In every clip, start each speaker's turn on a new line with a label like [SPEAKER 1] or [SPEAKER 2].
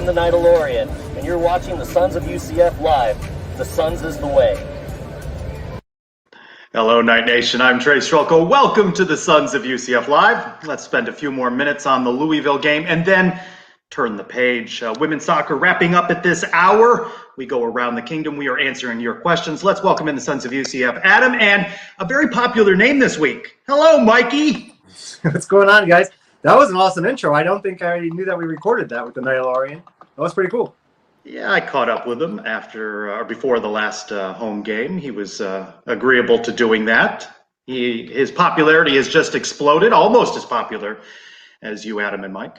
[SPEAKER 1] Ben the Nidalorian, and you're watching the Sons of UCF live. The Sons is the way.
[SPEAKER 2] Hello, Night Nation. I'm Trey Strelko. Welcome to the Sons of UCF Live. Let's spend a few more minutes on the Louisville game and then turn the page. Women's soccer wrapping up at this hour. We go around the kingdom. We are answering your questions. Let's welcome in the Sons of UCF, Adam, and a very popular name this week. Hello, Mikey.
[SPEAKER 3] What's going on, guys? That was an awesome intro. I don't think I knew that we recorded that with the Nidalorian. That was pretty cool.
[SPEAKER 2] Yeah, I caught up with him after or before the last home game. He was agreeable to doing that. His popularity has just exploded, almost as popular as you, Adam, and Mike.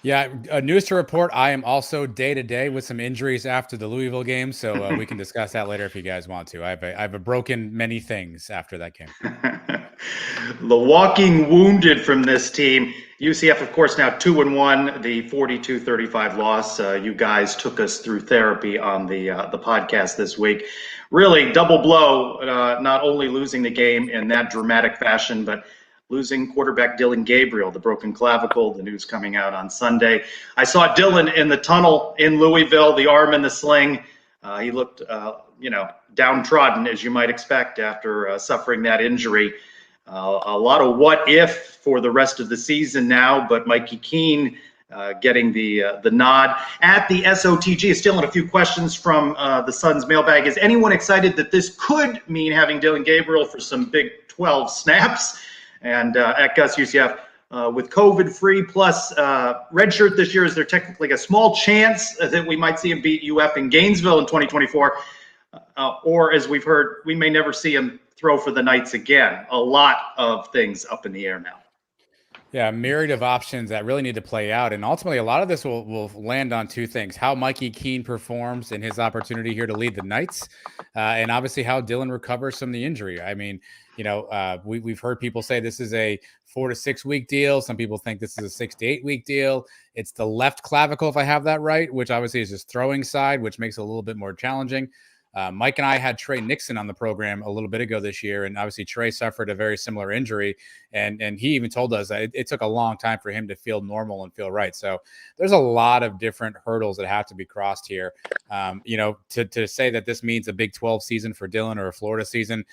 [SPEAKER 4] Yeah, news to report. I am also day-to-day with some injuries after the Louisville game, so we can discuss that later if you guys want to. I've a broken many things after that game.
[SPEAKER 2] The walking wounded from this team. UCF, of course, now 2-1, the 42-35 loss. You guys took us through therapy on the podcast this week. Really, double blow, not only losing the game in that dramatic fashion, but losing quarterback Dylan Gabriel, the broken clavicle, the news coming out on Sunday. I saw Dylan in the tunnel in Louisville, the arm in the sling. He looked, downtrodden, as you might expect after suffering that injury. A lot of what if for the rest of the season now, but Mikey Keene getting the nod at the SOTG. Still in a few questions from the Suns mailbag. Is anyone excited that this could mean having Dylan Gabriel for some Big 12 snaps? And at Gus UCF, with COVID-free plus redshirt this year, is there technically a small chance that we might see him beat UF in Gainesville in 2024? Or as we've heard, we may never see him throw for the Knights again. A lot of things up in the air now.
[SPEAKER 4] Yeah, a myriad of options that really need to play out. And ultimately, a lot of this will land on two things: how Mikey Keene performs in his opportunity here to lead the Knights, and obviously how Dylan recovers from the injury. I mean, we've heard people say this is a 4 to 6 week deal. Some people think this is a 6 to 8 week deal. It's the left clavicle, if I have that right, which obviously is his throwing side, which makes it a little bit more challenging. Mike and I had Trey Nixon on the program a little bit ago this year, and obviously Trey suffered a very similar injury, and he even told us that it took a long time for him to feel normal and feel right. So there's a lot of different hurdles that have to be crossed here. To say that this means a Big 12 season for Dylan or a Florida season,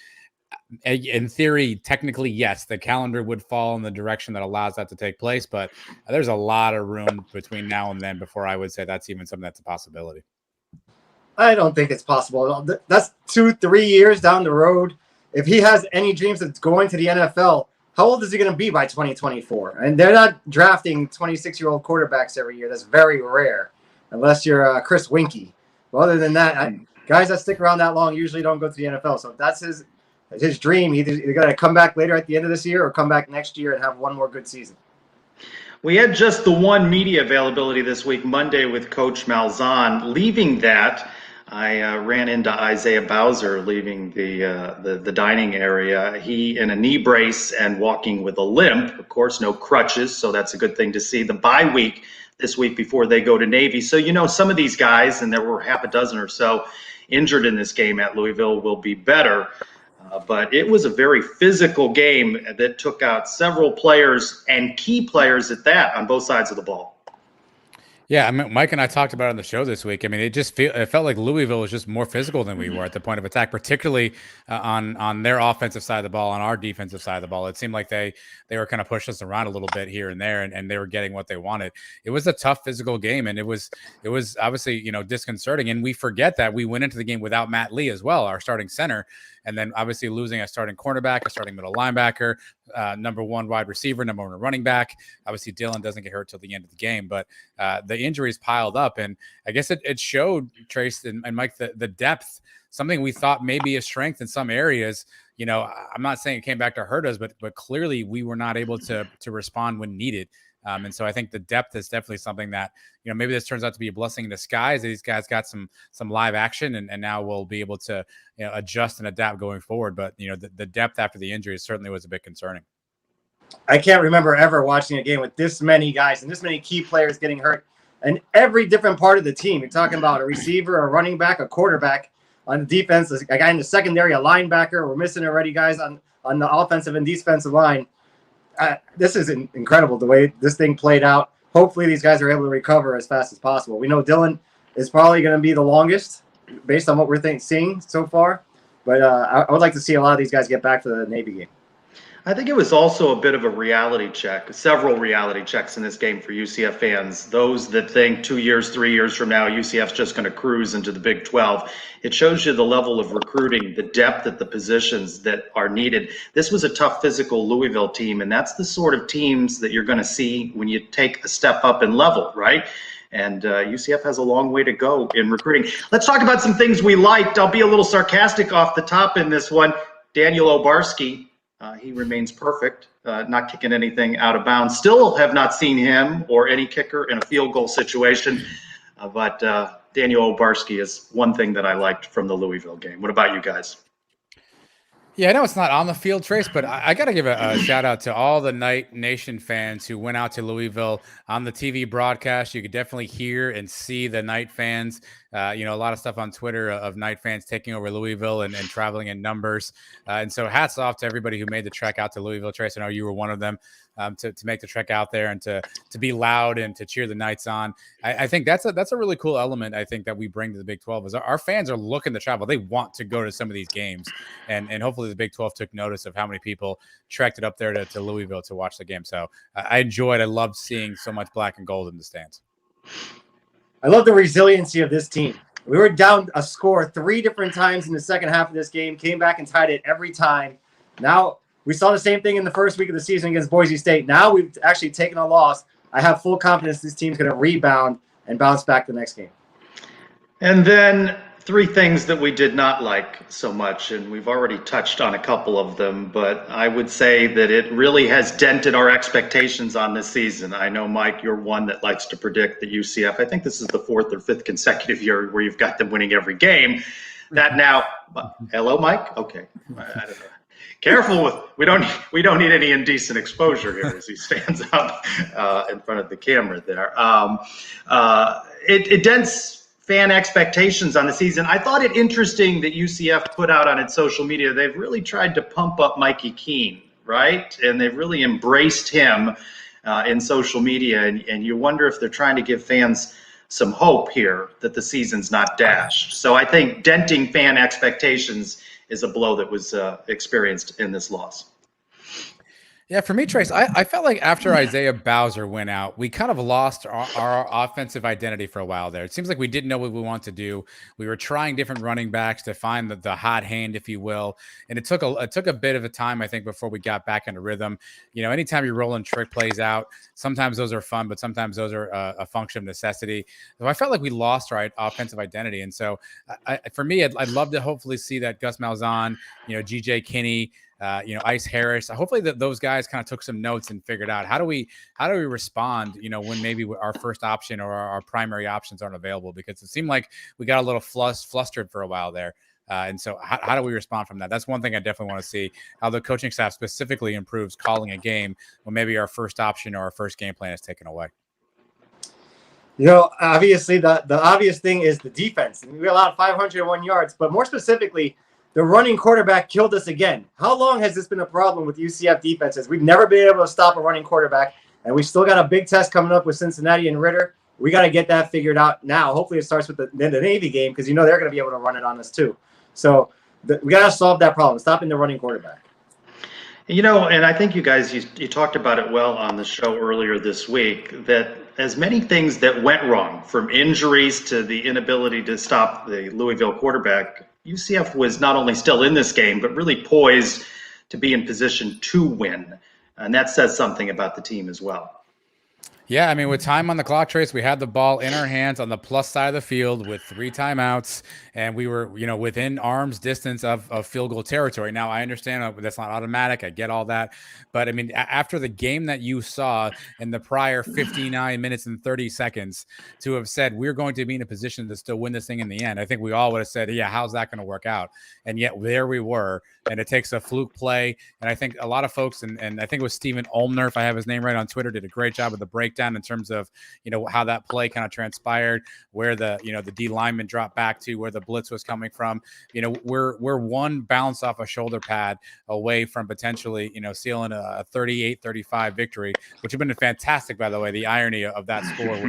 [SPEAKER 4] in theory, technically, yes, the calendar would fall in the direction that allows that to take place, but there's a lot of room between now and then before I would say that's even something that's a possibility.
[SPEAKER 3] I don't think it's possible. That's 2-3 years down the road. If he has any dreams of going to the NFL, how old is he going to be by 2024? And they're not drafting 26-year-old quarterbacks every year. That's very rare, unless you're Chris Winkie. But other than that, guys that stick around that long usually don't go to the NFL. So if that's his dream, either got to come back later at the end of this year or come back next year and have one more good season.
[SPEAKER 2] We had just the one media availability this week, Monday, with Coach Malzahn. Leaving that, I ran into Isaiah Bowser leaving the dining area. He in a knee brace and walking with a limp. Of course, no crutches, so that's a good thing to see. The bye week this week before they go to Navy. So, some of these guys, and there were half a dozen or so injured in this game at Louisville, will be better. But it was a very physical game that took out several players and key players at that on both sides of the ball.
[SPEAKER 4] Yeah, I mean, Mike and I talked about it on the show this week. I mean, it felt like Louisville was just more physical than we were at the point of attack, particularly on their offensive side of the ball, on our defensive side of the ball. It seemed like they were kind of pushing us around a little bit here and there, and they were getting what they wanted. It was a tough physical game, and it was obviously disconcerting. And we forget that we went into the game without Matt Lee as well, our starting center, and then obviously losing a starting cornerback, a starting middle linebacker, number one wide receiver, number one running back. Obviously, Dylan doesn't get hurt till the end of the game, but the injuries piled up, and I guess it showed, Trace and Mike, the depth, something we thought may be a strength in some areas. I'm not saying it came back to hurt us, but clearly we were not able to respond when needed. And so I think the depth is definitely something that, maybe this turns out to be a blessing in disguise. These guys got some live action and now we'll be able to adjust and adapt going forward. But, the depth after the injury certainly was a bit concerning.
[SPEAKER 3] I can't remember ever watching a game with this many guys and this many key players getting hurt and every different part of the team. You're talking about a receiver, a running back, a quarterback on defense, a guy in the secondary, a linebacker. We're missing already guys on the offensive and defensive line. This is incredible the way this thing played out. hopefully these guys are able to recover as fast as possible. We know Dylan is probably going to be the longest based on what we're seeing so far. But I would like to see a lot of these guys get back to the Navy game.
[SPEAKER 2] I think it was also a bit of a reality check, several reality checks in this game for UCF fans. Those that think 2 years, 3 years from now, UCF's just going to cruise into the Big 12. It shows you the level of recruiting, the depth at the positions that are needed. This was a tough physical Louisville team, and that's the sort of teams that you're going to see when you take a step up in level, right? And UCF has a long way to go in recruiting. Let's talk about some things we liked. I'll be a little sarcastic off the top in this one. Daniel Obarski. He remains perfect, not kicking anything out of bounds. Still have not seen him or any kicker in a field goal situation. But Daniel Obarski is one thing that I liked from the Louisville game. What about you guys?
[SPEAKER 4] Yeah, I know it's not on the field, Trace, but I got to give a shout out to all the Knight Nation fans who went out to Louisville on the TV broadcast. You could definitely hear and see the Knight fans. A lot of stuff on Twitter of Knight fans taking over Louisville and traveling in numbers. And so hats off to everybody who made the trek out to Louisville. Trace, I know you were one of them, to make the trek out there and to be loud and to cheer the Knights on. I think that's a really cool element, I think, that we bring to the Big 12 is our fans are looking to travel. They want to go to some of these games. And hopefully the Big 12 took notice of how many people trekked it up there to Louisville to watch the game. So I loved seeing so much black and gold in the stands.
[SPEAKER 3] I love the resiliency of this team. We were down a score 3 different times in the second half of this game, came back and tied it every time. Now, we saw the same thing in the first week of the season against Boise State. Now we've actually taken a loss. I have full confidence this team's going to rebound and bounce back the next game.
[SPEAKER 2] And then 3 things that we did not like so much, and we've already touched on a couple of them, but I would say that it really has dented our expectations on this season. I know, Mike, you're one that likes to predict that UCF, I think this is the 4th or 5th consecutive year where you've got them winning every game. That now, hello, Mike? Okay, I don't know. Careful with, we don't need any indecent exposure here as he stands up in front of the camera there. It dents fan expectations on the season. I thought it interesting that UCF put out on its social media, they've really tried to pump up Mikey Keene, right? And they've really embraced him in social media. And you wonder if they're trying to give fans some hope here that the season's not dashed. So I think denting fan expectations is a blow that was experienced in this loss.
[SPEAKER 4] Yeah, for me, Trace, I felt like after Isaiah Bowser went out, we kind of lost our offensive identity for a while there. It seems like we didn't know what we wanted to do. We were trying different running backs to find the hot hand, if you will. And it took a bit of a time, I think, before we got back into rhythm. Anytime you're rolling trick plays out, sometimes those are fun, but sometimes those are a function of necessity. So I felt like we lost our offensive identity. And so for me, I'd love to hopefully see that Gus Malzahn, GJ Kinney, Ice Harris. Hopefully that those guys kind of took some notes and figured out how do we respond, when maybe our first option or our primary options aren't available, because it seemed like we got a little flustered for a while there. And so how do we respond from that? That's one thing I definitely want to see, how the coaching staff specifically improves calling a game when maybe our first option or our first game plan is taken away.
[SPEAKER 3] Obviously the obvious thing is the defense. We allowed 501 yards, but more specifically, the running quarterback killed us again. How long has this been a problem with UCF defenses? We've never been able to stop a running quarterback, and we still got a big test coming up with Cincinnati and Ritter. We got to get that figured out now. Hopefully it starts with the Navy game, because they're going to be able to run it on us too. So we got to solve that problem, stopping the running quarterback.
[SPEAKER 2] And I think you guys, you talked about it well on the show earlier this week, that as many things that went wrong, from injuries to the inability to stop the Louisville quarterback, UCF was not only still in this game, but really poised to be in position to win. And that says something about the team as well.
[SPEAKER 4] Yeah, I mean, with time on the clock, Trace, we had the ball in our hands on the plus side of the field with 3 timeouts, and we were, within arm's distance of field goal territory. Now, I understand that's not automatic. I get all that. But, I mean, after the game that you saw in the prior 59 minutes and 30 seconds, to have said we're going to be in a position to still win this thing in the end, I think we all would have said, yeah, how's that going to work out? And yet there we were, and it takes a fluke play. And I think a lot of folks, and I think it was Stephen Olmner, if I have his name right on Twitter, did a great job of the breakdown breakdown in terms of, how that play kind of transpired, where the D lineman dropped back to, where the blitz was coming from. We're one bounce off a shoulder pad away from potentially, sealing a 38-35 victory, which would have been fantastic, by the way. The irony of that score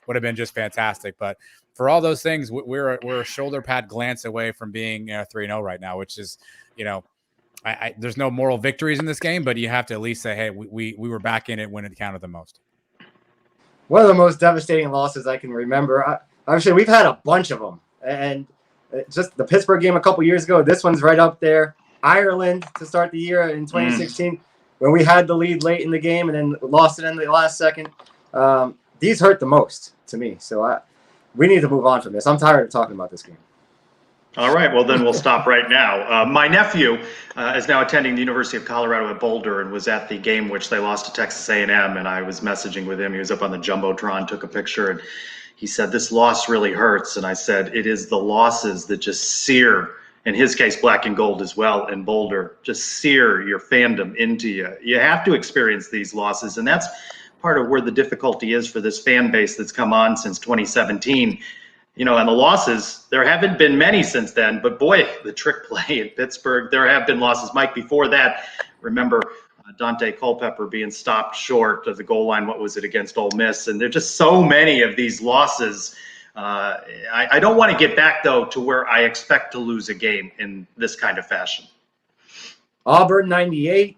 [SPEAKER 4] would have been just fantastic. But for all those things, we're a shoulder pad glance away from being 3-0 right now, which is, there's no moral victories in this game, but you have to at least say, hey, we were back in it when it counted the most.
[SPEAKER 3] One of the most devastating losses I can remember. Obviously, we've had a bunch of them, and just the Pittsburgh game a couple years ago. This one's right up there. Ireland to start the year in 2016, when we had the lead late in the game and then lost it in the last second. These hurt the most to me. So we need to move on from this. I'm tired of talking about this game.
[SPEAKER 2] All right, well, then we'll stop right now. My nephew is now attending the University of Colorado at Boulder and was at the game which they lost to Texas A&M, and I was messaging with him. He was up on the Jumbotron, took a picture, and he said, this loss really hurts. And I said, it is the losses that just sear, in his case, black and gold as well, in Boulder, just sear your fandom into you. You have to experience these losses, and that's part of where the difficulty is for this fan base that's come on since 2017. And the losses, there haven't been many since then, but boy, the trick play in Pittsburgh, there have been losses. Mike, before that, remember Dante Culpepper being stopped short of the goal line. What was it, against Ole Miss? And there are just so many of these losses. I don't want to get back, though, to where I expect to lose a game in this kind of fashion.
[SPEAKER 3] Auburn 98,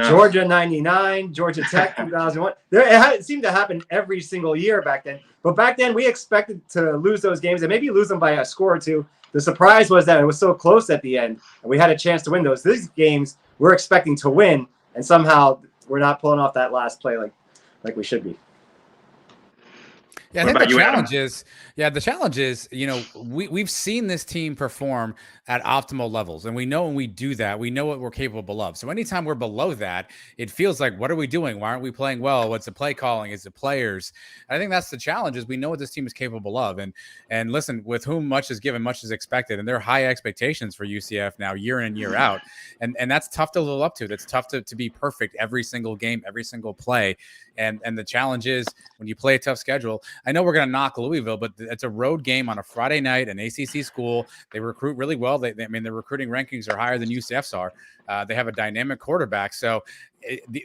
[SPEAKER 3] Georgia 99, Georgia Tech 2001. It seemed to happen every single year back then. But back then, we expected to lose those games and maybe lose them by a score or two. The surprise was that it was so close at the end, and we had a chance to win those. These games we're expecting to win, and somehow we're not pulling off that last play like we should be.
[SPEAKER 4] Yeah, I think the challenge is, we've seen this team perform at optimal levels, and we know when we do that, we know what we're capable of. So anytime we're below that, it feels like, what are we doing? Why aren't we playing well? What's the play calling? Is it players? I think that's the challenge, is we know what this team is capable of. And listen, with whom much is given, much is expected. And there are high expectations for UCF now, year in and year out. And that's tough to live up to. That's tough to be perfect every single game, every single play. And the challenge is, when you play a tough schedule, I know we're going to knock Louisville, but it's a road game on a Friday night, an ACC school. They recruit really well. Their recruiting rankings are higher than UCF's are. They have a dynamic quarterback. So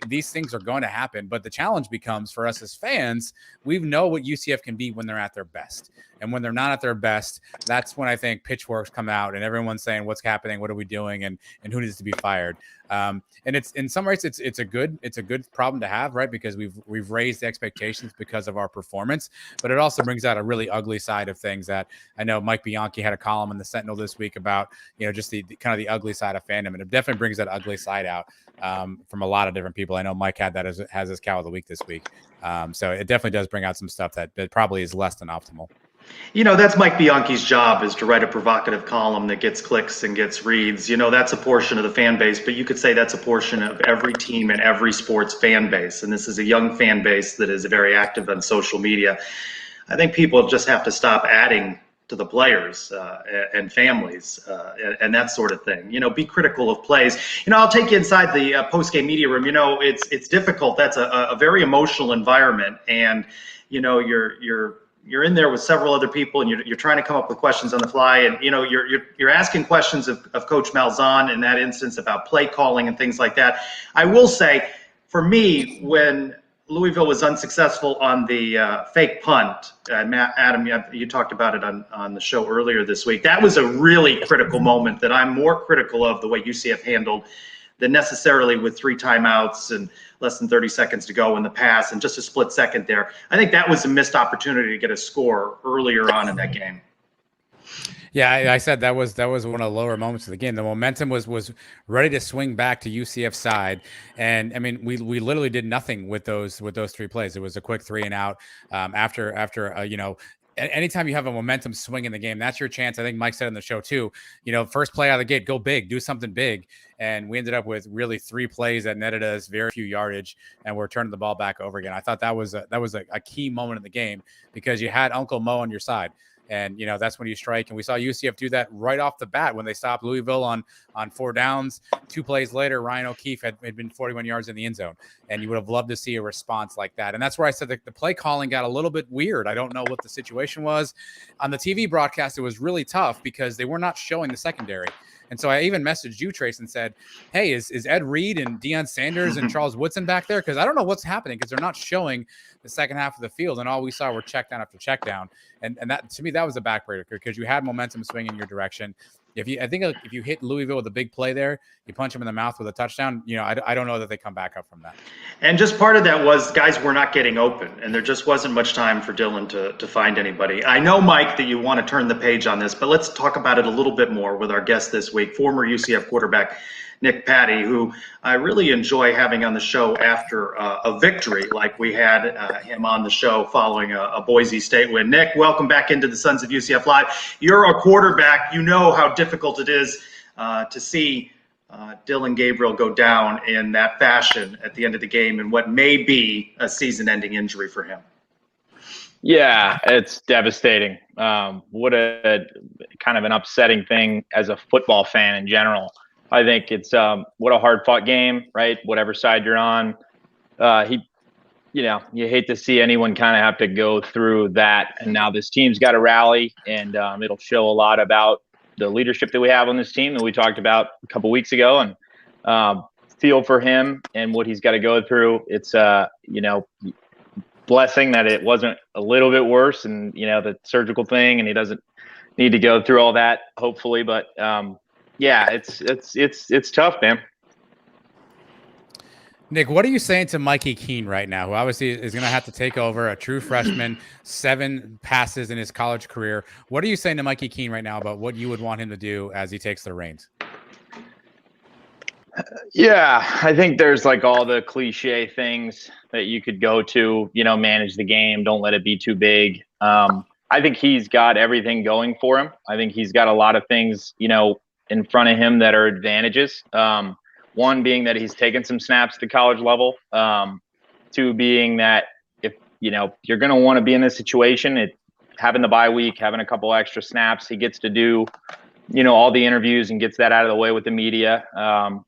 [SPEAKER 4] these things are going to happen. But the challenge becomes, for us as fans, we know what UCF can be when they're at their best. And when they're not at their best, that's when I think pitchforks come out and everyone's saying, what's happening? What are we doing? And who needs to be fired? And it's, in some ways, it's a good problem to have, right? Because we've raised the expectations because of our performance, but it also brings out a really ugly side of things that I know Mike Bianchi had a column in the Sentinel this week about, just the kind of the ugly side of fandom. And it definitely brings that ugly side out from a lot of different people. I know Mike had that has his cow of the week this week. So it definitely does bring out some stuff that probably is less than optimal.
[SPEAKER 2] That's Mike Bianchi's job, is to write a provocative column that gets clicks and gets reads. That's a portion of the fan base, but you could say that's a portion of every team and every sports fan base. And this is a young fan base that is very active on social media. I think people just have to stop adding to the players and families and that sort of thing. Be critical of plays. I'll take you inside the post-game media room. It's difficult. That's a very emotional environment, and you're in there with several other people, and you're trying to come up with questions on the fly, and you're asking questions of Coach Malzahn in that instance about play calling and things like that. I will say, for me, when Louisville was unsuccessful on the fake punt, Adam, you talked about it on the show earlier this week. That was a really critical moment that I'm more critical of the way UCF handled than necessarily with 3 timeouts and less than 30 seconds to go in the pass and just a split second there. I think that was a missed opportunity to get a score earlier on in that game.
[SPEAKER 4] Yeah, I said that was one of the lower moments of the game. The momentum was ready to swing back to UCF's side, and I mean we literally did nothing with those 3 plays. It was a quick 3 and out after anytime you have a momentum swing in the game, that's your chance. I think Mike said in the show too, first play out of the gate, go big, do something big. And we ended up with really 3 plays that netted us very few yardage, and we're turning the ball back over again. I thought that was a key moment in the game, because you had Uncle Mo on your side. And, that's when you strike. And we saw UCF do that right off the bat when they stopped Louisville on on 4 downs. 2 plays later, Ryan O'Keefe had been 41 yards in the end zone, and you would have loved to see a response like that. And that's where I said that the play calling got a little bit weird. I don't know what the situation was. On the TV broadcast, it was really tough because they were not showing the secondary. And so I even messaged you, Trace, and said, hey, is Ed Reed and Deion Sanders and Charles Woodson back there? Because I don't know what's happening because they're not showing the second half of the field. And all we saw were check down after check down. And that, to me, that was a backbreaker because you had momentum swinging your direction. I think if you hit Louisville with a big play there, you punch them in the mouth with a touchdown, I don't know that they come back up from that.
[SPEAKER 2] And just part of that was guys were not getting open, and there just wasn't much time for Dylan to find anybody. I know, Mike, that you want to turn the page on this, but let's talk about it a little bit more with our guest this week, former UCF quarterback Nick Patty, who I really enjoy having on the show after a victory like we had him on the show following a Boise State win. Nick, welcome back into the Sons of UCF Live. You're a quarterback. You know how difficult it is to see Dylan Gabriel go down in that fashion at the end of the game and what may be a season-ending injury for him.
[SPEAKER 5] Yeah, it's devastating. What a kind of an upsetting thing as a football fan in general. I think it's what a hard-fought game, right? Whatever side you're on, you hate to see anyone kind of have to go through that. And now this team's got to rally, and it'll show a lot about the leadership that we have on this team that we talked about a couple weeks ago, and feel for him and what he's got to go through. It's blessing that it wasn't a little bit worse, and the surgical thing, and he doesn't need to go through all that, hopefully. But yeah, it's tough, man.
[SPEAKER 4] Nick, what are you saying to Mikey Keene right now, who obviously is going to have to take over, a true freshman, 7 passes in his college career? What are you saying to Mikey Keene right now about what you would want him to do as he takes the reins?
[SPEAKER 5] Yeah, I think there's like all the cliche things that you could go to, manage the game, don't let it be too big. I think he's got everything going for him. I think he's got a lot of things, in front of him that are advantages. One being that he's taken some snaps at the college level. 2 being that if, you're going to want to be in this situation, having the bye week, having a couple extra snaps, he gets to do, all the interviews and gets that out of the way with the media.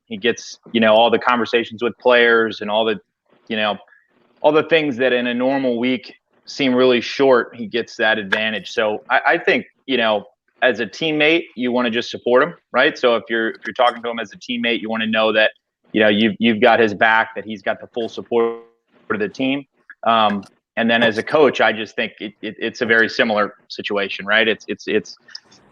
[SPEAKER 5] He gets, all the conversations with players and all the things that in a normal week seem really short. He gets that advantage. So I think, as a teammate, you want to just support him, right? So if you're talking to him as a teammate, you want to know that you've got his back, that he's got the full support of the team. And then as a coach, I just think it's a very similar situation, right? It's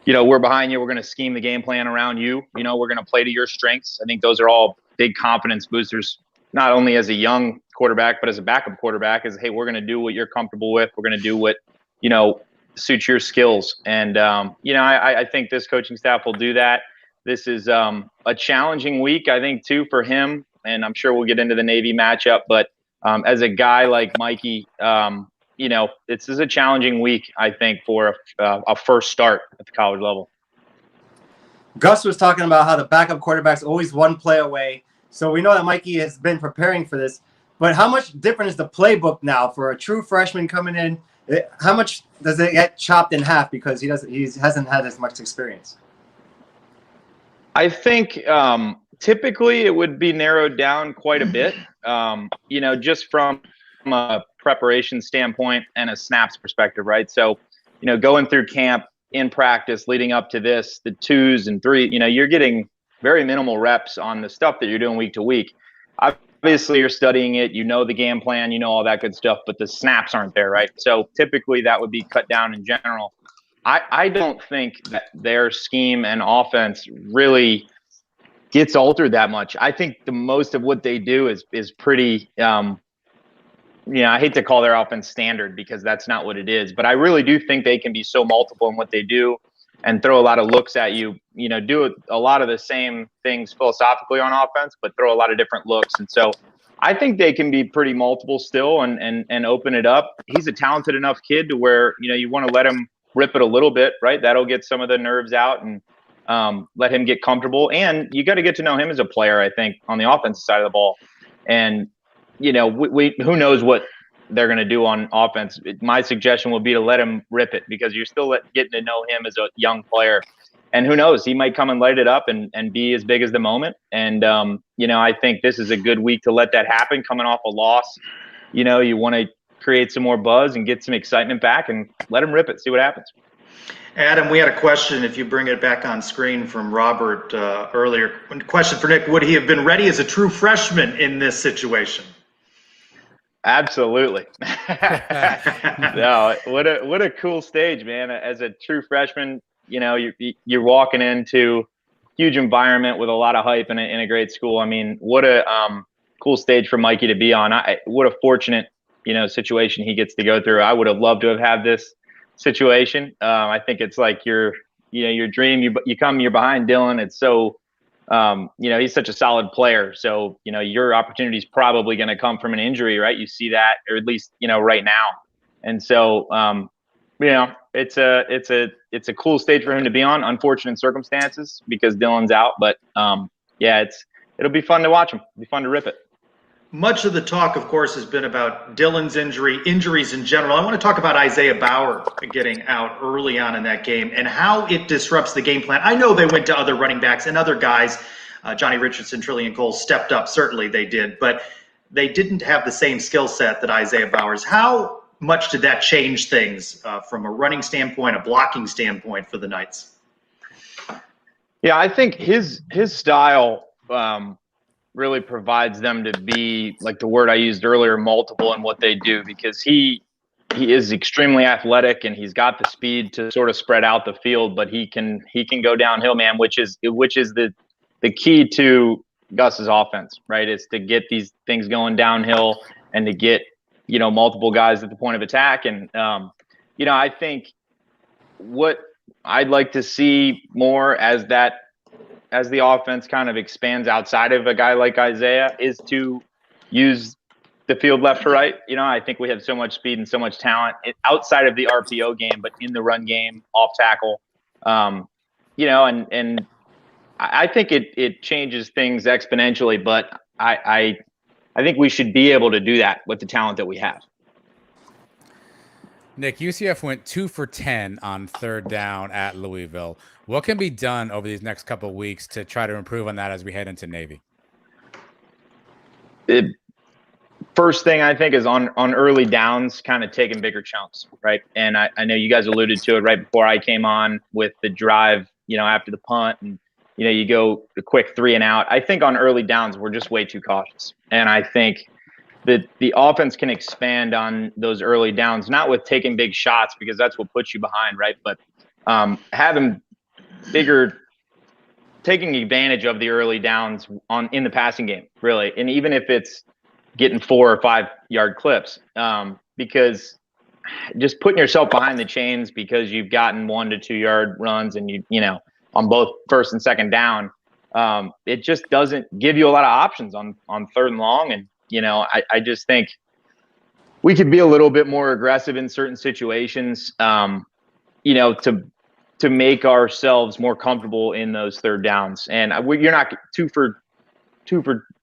[SPEAKER 5] we're behind you. We're going to scheme the game plan around you. We're going to play to your strengths. I think those are all big confidence boosters, not only as a young quarterback, but as a backup quarterback. Is, hey, we're going to do what you're comfortable with. We're going to do what suits your skills. And, I think this coaching staff will do that. This is a challenging week, I think, too, for him. And I'm sure we'll get into the Navy matchup. But as a guy like Mikey, this is a challenging week, I think, for a first start at the college level.
[SPEAKER 3] Gus was talking about how the backup quarterback's always one play away. So we know that Mikey has been preparing for this. But how much different is the playbook now for a true freshman coming in? How much does it get chopped in half because he hasn't had as much experience?
[SPEAKER 5] I think typically it would be narrowed down quite a bit, just from a preparation standpoint and a snaps perspective, right? So, going through camp, in practice, leading up to this, the 2s and 3, you're getting very minimal reps on the stuff that you're doing week to week. Obviously, you're studying it, the game plan, all that good stuff, but the snaps aren't there, right? So typically that would be cut down in general. I don't think that their scheme and offense really gets altered that much. I think the most of what they do is pretty, I hate to call their offense standard because that's not what it is, but I really do think they can be so multiple in what they do and throw a lot of looks at you, do a lot of the same things philosophically on offense, but throw a lot of different looks. And so I think they can be pretty multiple still and open it up. He's a talented enough kid to where, you want to let him rip it a little bit, right? That'll get some of the nerves out and let him get comfortable. And you got to get to know him as a player, I think, on the offensive side of the ball. And, who knows what they're going to do on offense. My suggestion would be to let him rip it because you're still getting to know him as a young player. And who knows, he might come and light it up and be as big as the moment. And, I think this is a good week to let that happen coming off a loss. You want to create some more buzz and get some excitement back and let him rip it, see what happens.
[SPEAKER 2] Adam, we had a question, if you bring it back on screen, from Robert earlier. Question for Nick: would he have been ready as a true freshman in this situation?
[SPEAKER 5] Absolutely. No, what a cool stage, man. As a true freshman, you're walking into huge environment with a lot of hype in a great school. I mean, what a cool stage for Mikey to be on. What a fortunate, situation he gets to go through. I would have loved to have had this situation. I think it's like your dream. You're behind Dylan. It's so, he's such a solid player. So, your opportunity is probably going to come from an injury, right? You see that, or at least, right now. And so, it's a cool stage for him to be on. Unfortunate circumstances because Dylan's out, but it'll be fun to watch him. It'll be fun to rip it.
[SPEAKER 2] Much of the talk, of course, has been about Dylan's injuries in general. I want to talk about Isaiah Bauer getting out early on in that game and how it disrupts the game plan. I know they went to other running backs and other guys. Johnny Richardson, Trillian Cole stepped up. Certainly they did, but they didn't have the same skill set that Isaiah Bauer's. How much did that change things from a running standpoint, a blocking standpoint for the Knights?
[SPEAKER 5] Yeah, I think his style really provides them to be, like the word I used earlier, multiple in what they do, because he is extremely athletic and he's got the speed to sort of spread out the field, but he can go downhill, man, which is the key to Gus's offense, right? Is to get these things going downhill and to get, multiple guys at the point of attack. And, I think what I'd like to see more as the offense kind of expands outside of a guy like Isaiah is to use the field left to right. I think we have so much speed and so much talent outside of the RPO game, but in the run game, off tackle, and I think it changes things exponentially, but I think we should be able to do that with the talent that we have.
[SPEAKER 4] Nick, UCF went 2 for 10 on third down at Louisville. What can be done over these next couple of weeks to try to improve on that as we head into Navy?
[SPEAKER 5] First thing I think is on early downs, kind of taking bigger chunks, right? And I know you guys alluded to it right before I came on with the drive, after the punt, and you go a quick 3 and out. I think on early downs we're just way too cautious, and I think that the offense can expand on those early downs, not with taking big shots because that's what puts you behind, right? But having taking advantage of the early downs in the passing game, really. And even if it's getting 4 or 5 yard clips, because just putting yourself behind the chains because you've gotten 1 to 2 yard runs and on both first and second down, it just doesn't give you a lot of options on third and long. And, I just think we could be a little bit more aggressive in certain situations, to make ourselves more comfortable in those third downs. And you're not 2 for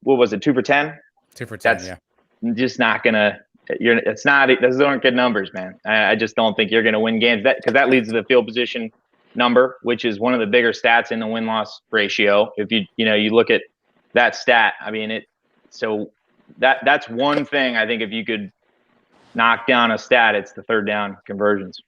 [SPEAKER 5] what was it? 2 for 10?
[SPEAKER 4] 2 for 10.
[SPEAKER 5] That's just not gonna. Those aren't good numbers, man. I just don't think you're gonna win games because that leads to the field position number, which is one of the bigger stats in the win-loss ratio. If you look at that stat, I mean so that's one thing I think if you could knock down a stat, it's the third down conversions.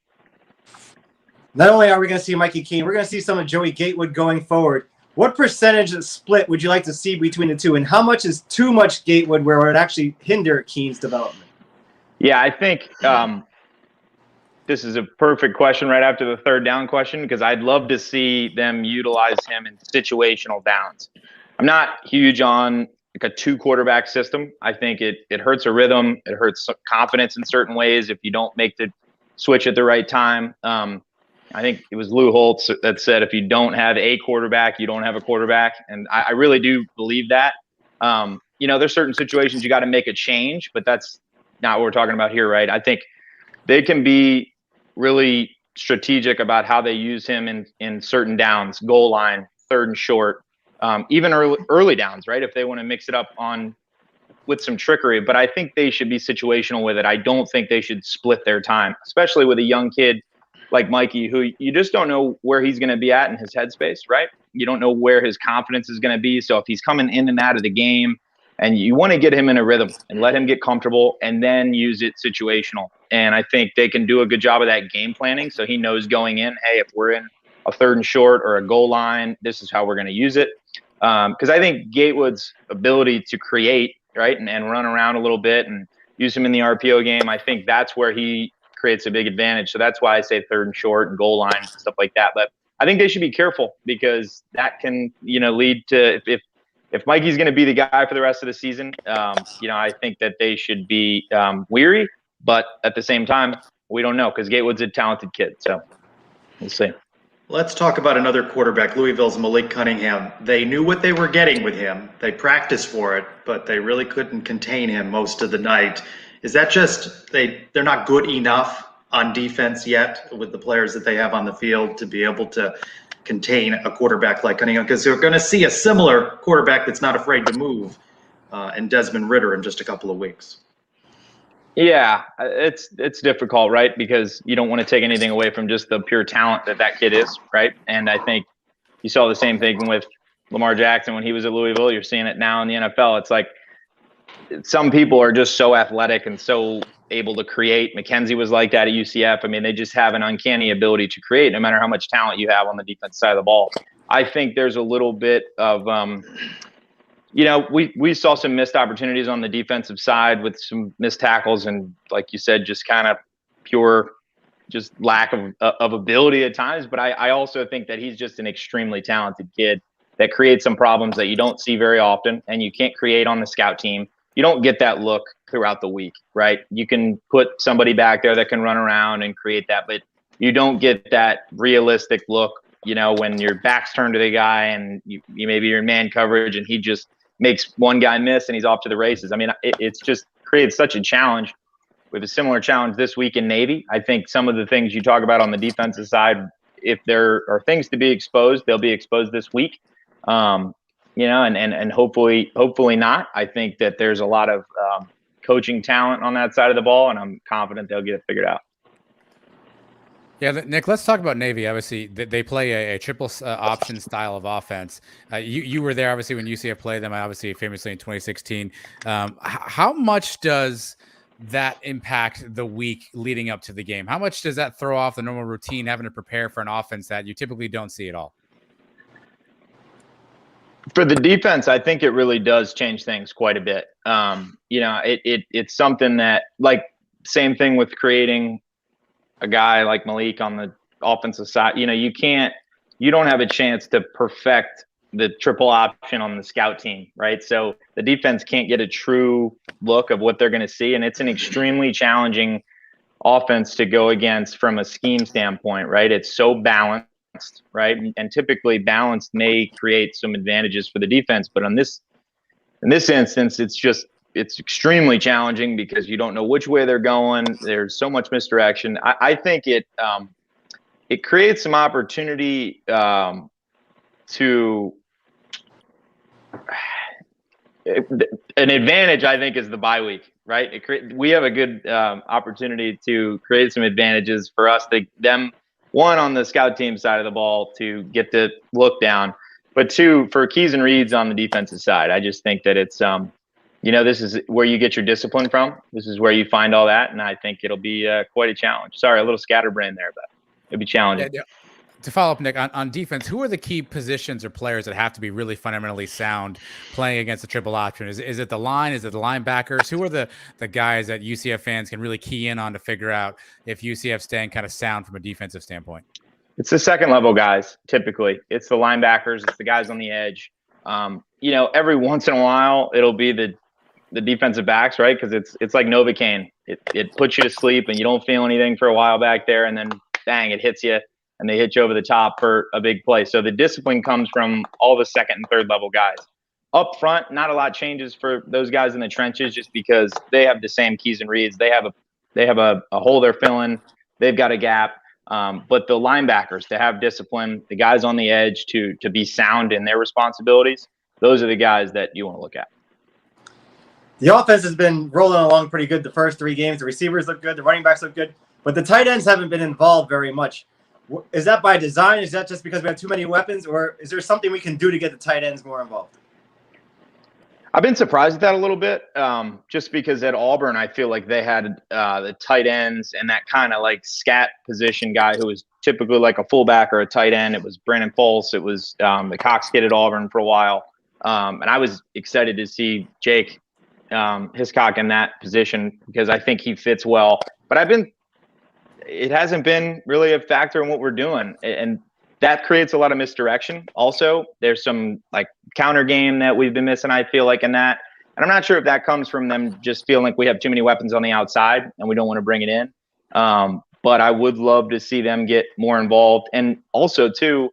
[SPEAKER 3] Not only are we going to see Mikey Keene, we're going to see some of Joey Gatewood going forward. What percentage of split would you like to see between the two, and how much is too much Gatewood where it would actually hinder Keene's development?
[SPEAKER 5] Yeah, I think this is a perfect question right after the third down question, because I'd love to see them utilize him in situational downs. I'm not huge on like a 2 quarterback system. I think it hurts a rhythm. It hurts confidence in certain ways if you don't make the switch at the right time. I think it was Lou Holtz that said, if you don't have a quarterback, you don't have a quarterback. And I really do believe that. There's certain situations you got to make a change, but that's not what we're talking about here, right? I think they can be really strategic about how they use him in certain downs, goal line, third and short, even early downs, right? If they want to mix it up with some trickery, but I think they should be situational with it. I don't think they should split their time, especially with a young kid like Mikey, who you just don't know where he's going to be at in his headspace, right? You don't know where his confidence is going to be. So if he's coming in and out of the game, and you want to get him in a rhythm and let him get comfortable and then use it situational. And I think they can do a good job of that game planning. So he knows going in, hey, if we're in a 3rd and short or a goal line, this is how we're going to use it. Because I think Gatewood's ability to create, right, and run around a little bit and use him in the RPO game, I think that's where he creates a big advantage. So that's why I say 3rd and short and goal line and stuff like that. But I think they should be careful, because that can, lead to, if Mikey's going to be the guy for the rest of the season, I think that they should be weary. But at the same time, we don't know, because Gatewood's a talented kid. So we'll see.
[SPEAKER 2] Let's talk about another quarterback, Louisville's Malik Cunningham. They knew what they were getting with him. They practiced for it, but they really couldn't contain him most of the night. Is that just they're not good enough on defense yet with the players that they have on the field to be able to contain a quarterback like Cunningham? Because they're going to see a similar quarterback that's not afraid to move in Desmond Ridder in just a couple of weeks.
[SPEAKER 5] Yeah, it's difficult, right? Because you don't want to take anything away from just the pure talent that kid is, right? And I think you saw the same thing with Lamar Jackson when he was at Louisville. You're seeing it now in the NFL. It's like some people are just so athletic and so able to create. McKenzie was like that at UCF. I mean, they just have an uncanny ability to create no matter how much talent you have on the defense side of the ball. I think there's a little bit of we saw some missed opportunities on the defensive side with some missed tackles and, like you said, just kind of pure just lack of ability at times. But I also think that he's just an extremely talented kid that creates some problems that you don't see very often, and you can't create on the scout team. You don't get that look throughout the week, right? You can put somebody back there that can run around and create that, but you don't get that realistic look, when your back's turned to the guy and you maybe you're in man coverage and he just makes one guy miss and he's off to the races. I mean, it's just created such a challenge. With a similar challenge this week in Navy. I think some of the things you talk about on the defensive side, if there are things to be exposed, they'll be exposed this week. And hopefully not. I think that there's a lot of coaching talent on that side of the ball, and I'm confident they'll get it figured out.
[SPEAKER 4] Yeah, Nick, let's talk about Navy. Obviously, they play a triple option style of offense. You were there, obviously, when UCF played them, obviously, famously in 2016. How much does that impact the week leading up to the game? How much does that throw off the normal routine, having to prepare for an offense that you typically don't see at all?
[SPEAKER 5] For the defense, I think it really does change things quite a bit. It's something that, like, same thing with creating a guy like Malik on the offensive side. You don't have a chance to perfect the triple option on the scout team, right? So the defense can't get a true look of what they're going to see. And it's an extremely challenging offense to go against from a scheme standpoint, right? It's so balanced, right? And typically balanced may create some advantages for the defense, but in this instance, it's extremely challenging because you don't know which way they're going. There's so much misdirection. I think it creates some opportunity to an advantage. I think is the bye week, right? We have a good opportunity to create some advantages for us, them, one, on the scout team side of the ball to get the look down, but two, for keys and reads on the defensive side. I just think that it's this is where you get your discipline from. This is where you find all that, and I think it'll be quite a challenge. Sorry, a little scatterbrain there, but it'll be challenging.
[SPEAKER 4] Yeah. To follow up, Nick, on defense, who are the key positions or players that have to be really fundamentally sound playing against the triple option? Is it the line? Is it the linebackers? Who are the guys that UCF fans can really key in on to figure out if UCF's staying kind of sound from a defensive standpoint? It's
[SPEAKER 5] the second level guys, typically. It's the linebackers. It's the guys on the edge. Every once in a while, it'll be the defensive backs, right? Because it's like Novocaine. It puts you to sleep and you don't feel anything for a while back there, and then bang, it hits you. And they hit you over the top for a big play. So the discipline comes from all the second and third level guys. Up front, not a lot changes for those guys in the trenches just because they have the same keys and reads. They have a hole they're filling. They've got a gap. But the linebackers, to have discipline, the guys on the edge to be sound in their responsibilities, those are the guys that you want to look at.
[SPEAKER 3] The offense has been rolling along pretty good the first 3 games. The receivers look good. The running backs look good. but the tight ends haven't been involved very much. Is that by design? Is that just because we have too many weapons, or is there something we can do to get the tight ends more involved?
[SPEAKER 5] I've been surprised at that a little bit, just because at Auburn, I feel like they had the tight ends and that kind of like scat position guy who was typically like a fullback or a tight end. It was Brandon Fultz. It was the Cox kid at Auburn for a while. And I was excited to see Jake Hiscock in that position because I think he fits well. But it hasn't been really a factor in what we're doing. And that creates a lot of misdirection. Also, there's some like counter game that we've been missing, I feel like, in that. And I'm not sure if that comes from them just feeling like we have too many weapons on the outside and we don't want to bring it in. But I would love to see them get more involved. And also, too,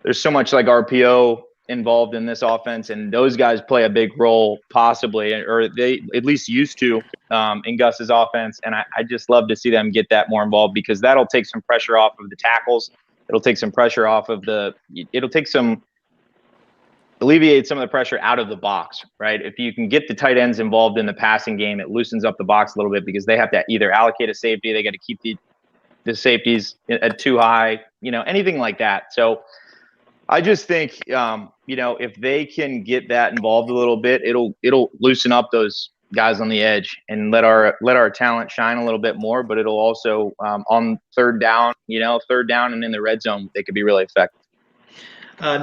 [SPEAKER 5] there's so much like RPO involved in this offense, and those guys play a big role possibly, or they at least used to in Gus's offense. And I just love to see them get that more involved because that'll take some pressure off of the tackles. It'll take some pressure off of alleviate some of the pressure out of the box, right? If you can get the tight ends involved in the passing game, it loosens up the box a little bit because they have to either allocate a safety, they got to keep the safeties at too high, anything like that. So I just think, if they can get that involved a little bit, it'll loosen up those guys on the edge and let our talent shine a little bit more. But it'll also on third down and in the red zone, they could be really effective.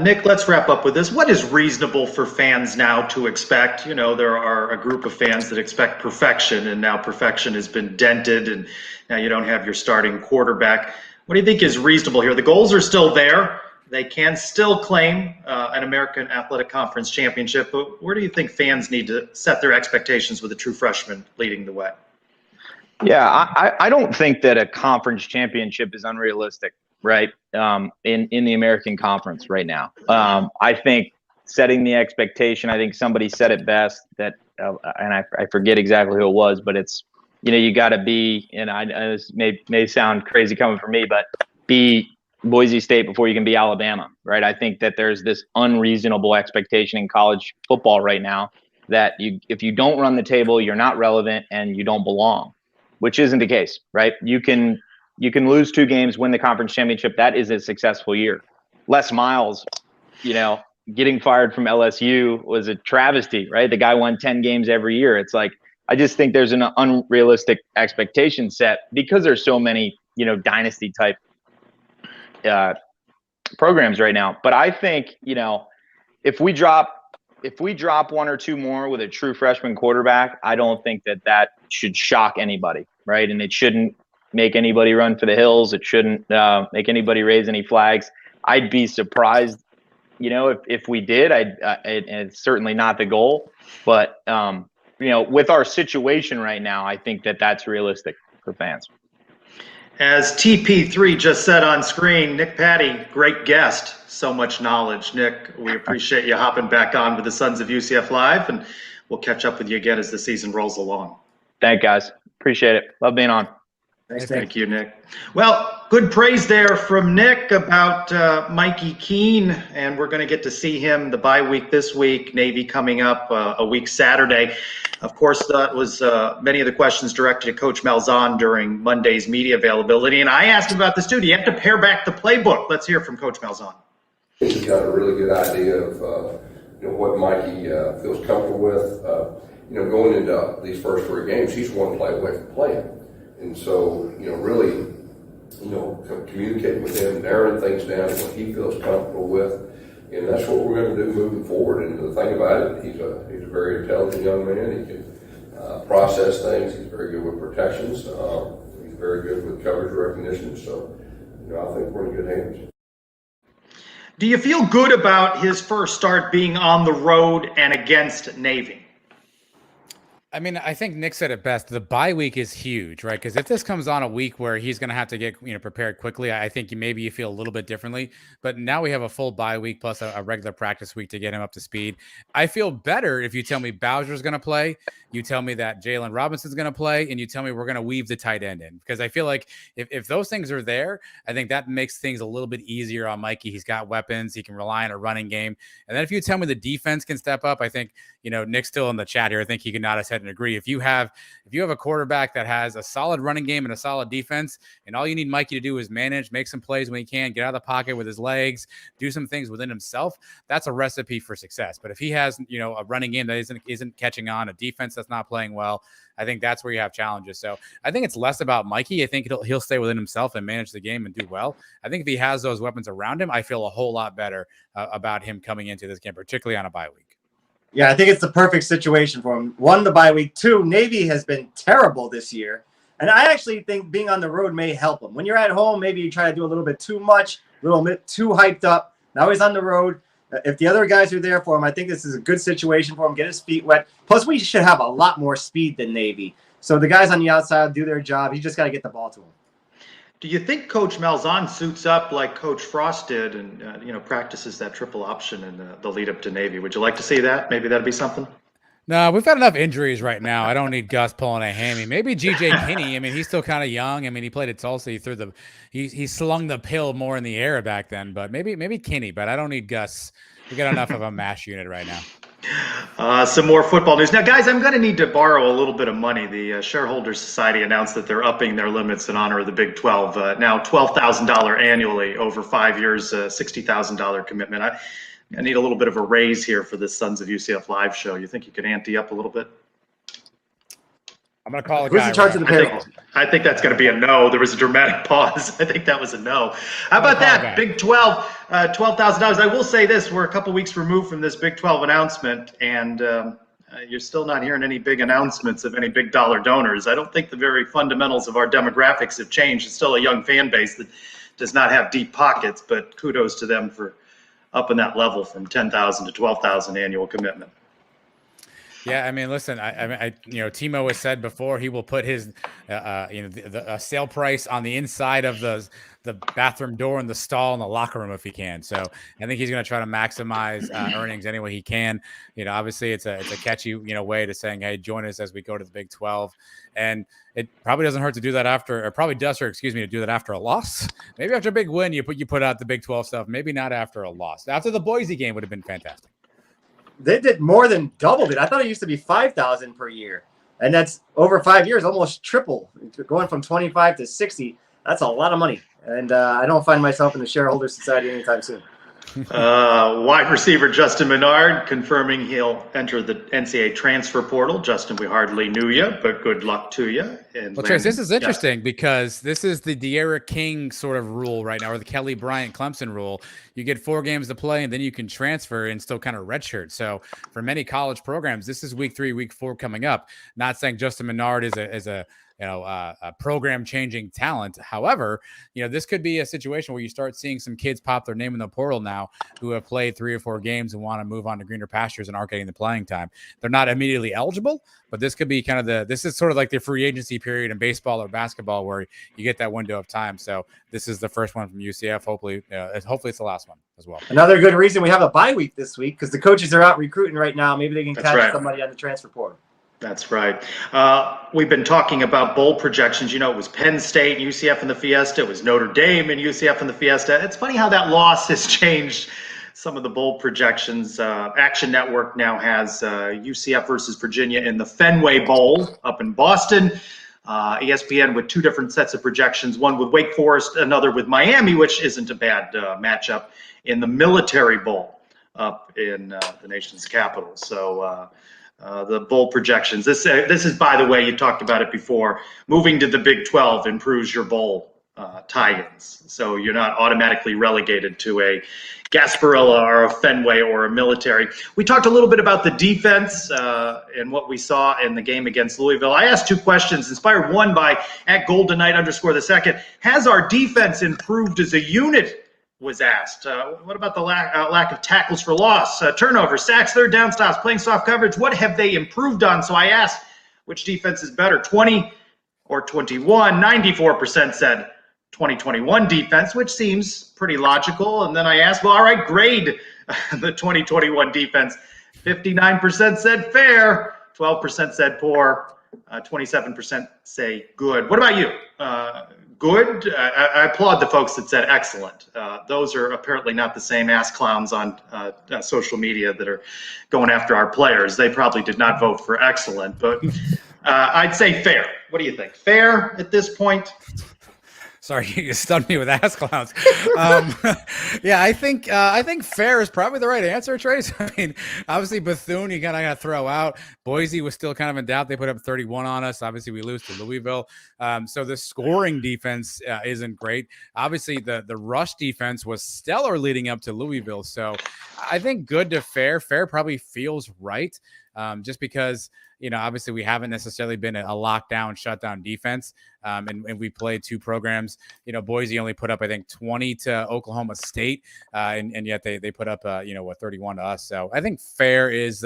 [SPEAKER 2] Nick, let's wrap up with this. What is reasonable for fans now to expect? There are a group of fans that expect perfection, and now perfection has been dented, and now you don't have your starting quarterback. What do you think is reasonable here? The goals are still there. They can still claim an American Athletic Conference championship, but where do you think fans need to set their expectations with a true freshman leading the way?
[SPEAKER 5] Yeah, I don't think that a conference championship is unrealistic, right? In the American Conference right now. I think setting the expectation, I think somebody said it best that, and I forget exactly who it was, but it's, you got to be, and this may sound crazy coming from me, but be Boise State before you can be Alabama, right? I think that there's this unreasonable expectation in college football right now that if you don't run the table, you're not relevant and you don't belong, which isn't the case, right? You can lose 2 games, win the conference championship. That is a successful year. Les Miles, getting fired from LSU was a travesty, right? The guy won 10 games every year. It's like, I just think there's an unrealistic expectation set because there's so many, dynasty type programs right now. But I think, if we drop 1 or 2 more with a true freshman quarterback, I don't think that should shock anybody, right? And it shouldn't make anybody run for the hills. It shouldn't make anybody raise any flags. I'd be surprised, if we did. And it's certainly not the goal. But with our situation right now, I think that's realistic for fans.
[SPEAKER 2] As TP3 just said on screen, Nick Patty, great guest. So much knowledge. Nick, we appreciate you hopping back on with the Sons of UCF Live, and we'll catch up with you again as the season rolls along.
[SPEAKER 5] Thank you, guys. Appreciate it. Love being on.
[SPEAKER 2] Thank you, Nick. Well, good praise there from Nick about Mikey Keene, and we're going to get to see him the bye week this week. Navy coming up a week Saturday. Of course, that was many of the questions directed to Coach Malzahn during Monday's media availability, and I asked him about this too. Do you have to pare back the playbook? Let's hear from Coach Malzahn.
[SPEAKER 6] I think he's got a really good idea of what Mikey feels comfortable with. Going into these first 3 games, he's one play away from playing. And so, really, communicating with him, narrowing things down to what he feels comfortable with. And that's what we're going to do moving forward. And the thing about it, he's a very intelligent young man. He can process things. He's very good with protections. He's very good with coverage recognition. So, I think we're in good hands.
[SPEAKER 2] Do you feel good about his first start being on the road and against Navy?
[SPEAKER 4] I mean, I think Nick said it best. The bye week is huge, right? Because if this comes on a week where he's going to have to get prepared quickly, I think maybe you feel a little bit differently. But now we have a full bye week plus a regular practice week to get him up to speed. I feel better if you tell me Bowser's going to play, you tell me that Jalen Robinson's going to play, and you tell me we're going to weave the tight end in. Because I feel like if those things are there, I think that makes things a little bit easier on Mikey. He's got weapons. He can rely on a running game. And then if you tell me the defense can step up, I think, Nick's still in the chat here. I think he can nod his head and agree. If you have a quarterback that has a solid running game and a solid defense, and all you need Mikey to do is manage, make some plays when he can, get out of the pocket with his legs, do some things within himself, that's a recipe for success. But if he has, a running game that isn't catching on, a defense that's not playing well, I think that's where you have challenges. So I think it's less about Mikey. I think he'll stay within himself and manage the game and do well. I think if he has those weapons around him, I feel a whole lot better about him coming into this game, particularly on a bye week.
[SPEAKER 3] Yeah, I think it's the perfect situation for him. One, the bye week. Two, Navy has been terrible this year. And I actually think being on the road may help him. When you're at home, maybe you try to do a little bit too much, a little bit too hyped up. Now he's on the road. If the other guys are there for him, I think this is a good situation for him, get his feet wet. Plus, we should have a lot more speed than Navy. So the guys on the outside do their job. He just got to get the ball to him.
[SPEAKER 2] Do you think Coach Malzahn suits up like Coach Frost did and, practices that triple option in the lead up to Navy? Would you like to see that? Maybe that'd be something?
[SPEAKER 4] No, we've got enough injuries right now. I don't need Gus pulling a hammy. Maybe G.J. Kinney. I mean, he's still kind of young. I mean, he played at Tulsa. He slung the pill more in the air back then. But maybe Kinney. But I don't need Gus. We got enough of a mash unit right now.
[SPEAKER 2] Some more football news. Now, guys, I'm going to need to borrow a little bit of money. The Shareholders Society announced that they're upping their limits in honor of the Big 12. Now, $12,000 annually over 5 years, $60,000 commitment. I need a little bit of a raise here for this Sons of UCF live show. You think you could ante up a little bit?
[SPEAKER 4] I'm going to call a
[SPEAKER 3] Who's
[SPEAKER 4] guy.
[SPEAKER 3] in charge of the payroll?
[SPEAKER 2] I think that's going to be a no. There was a dramatic pause. I think that was a no. How about that? Big 12, $12,000. I will say this. We're a couple weeks removed from this Big 12 announcement, and you're still not hearing any big announcements of any big dollar donors. I don't think the very fundamentals of our demographics have changed. It's still a young fan base that does not have deep pockets, but kudos to them for upping that level from $10,000 to $12,000 annual commitment.
[SPEAKER 4] Yeah, I mean, listen, Timo has said before he will put his, the sale price on the inside of the bathroom door and the stall in the locker room if he can. So I think he's going to try to maximize earnings any way he can. Obviously it's a catchy, way to saying, hey, join us as we go to the Big 12. And it probably doesn't hurt to do that to do that after a loss. Maybe after a big win, you put out the Big 12 stuff. Maybe not after a loss. After the Boise game would have been fantastic.
[SPEAKER 3] They did more than doubled it. I thought it used to be $5,000 per year, and that's over 5 years, almost triple. Going from 25 to 60, that's a lot of money. And I don't find myself in the Shareholders Society anytime soon.
[SPEAKER 2] Wide receiver Justin Menard confirming he'll enter the NCAA transfer portal. Justin, we hardly knew you, but good luck to you.
[SPEAKER 4] Well, Trace, this is interesting because this is the De'Ara King sort of rule right now, or the Kelly Bryant Clemson rule. You get 4 games to play, and then you can transfer and still kind of redshirt. So for many college programs, this is week 3, week 4 coming up. Not saying Justin Menard is a program-changing talent. However, this could be a situation where you start seeing some kids pop their name in the portal now who have played 3 or 4 games and want to move on to greener pastures and aren't getting the playing time. They're not immediately eligible, but this could be this is sort of like the free agency period in baseball or basketball where you get that window of time. So this is the first one from UCF. Hopefully it's the last one as well.
[SPEAKER 3] Another good reason we have a bye week this week because the coaches are out recruiting right now. Maybe they can catch somebody on the transfer portal.
[SPEAKER 2] That's right. We've been talking about bowl projections. It was Penn State, UCF in the Fiesta. It was Notre Dame and UCF in the Fiesta. It's funny how that loss has changed some of the bowl projections. Action Network now has UCF versus Virginia in the Fenway Bowl up in Boston. ESPN with 2 different sets of projections, one with Wake Forest, another with Miami, which isn't a bad matchup, in the Military Bowl up in the nation's capital. So the bowl projections. This is, by the way, you talked about it before. Moving to the Big 12 improves your bowl tie-ins, so you're not automatically relegated to a Gasparilla or a Fenway or a Military. We talked a little bit about the defense and what we saw in the game against Louisville. I asked 2 questions, inspired one by @GoldenKnight_2. Has our defense improved as a unit? Was asked. What about the lack of tackles for loss, turnovers, sacks, third down stops, playing soft coverage? What have they improved on? So I asked, which defense is better, 20 or 21? 94% said 2021 defense, which seems pretty logical. And then I asked, well, all right, grade the 2021 defense. 59% said fair, 12% said poor, 27% say good. What about you? good. I applaud the folks that said excellent. Those are apparently not the same ass clowns on social media that are going after our players. They probably did not vote for excellent, but I'd say fair. What do you think? Fair at this point?
[SPEAKER 4] Sorry, you stunned me with ass clowns. Yeah, I think fair is probably the right answer, Trace. I mean, obviously Bethune, you kind of got to throw out. Boise was still kind of in doubt. They put up 31 on us. Obviously, we lose to Louisville. So the scoring defense isn't great. Obviously, the rush defense was stellar leading up to Louisville. So I think good to fair. Fair probably feels right, just because – obviously we haven't necessarily been a lockdown, shutdown defense. And we played two programs. Boise only put up, I think, 20 to Oklahoma State. And yet they put up, 31 to us. So I think fair is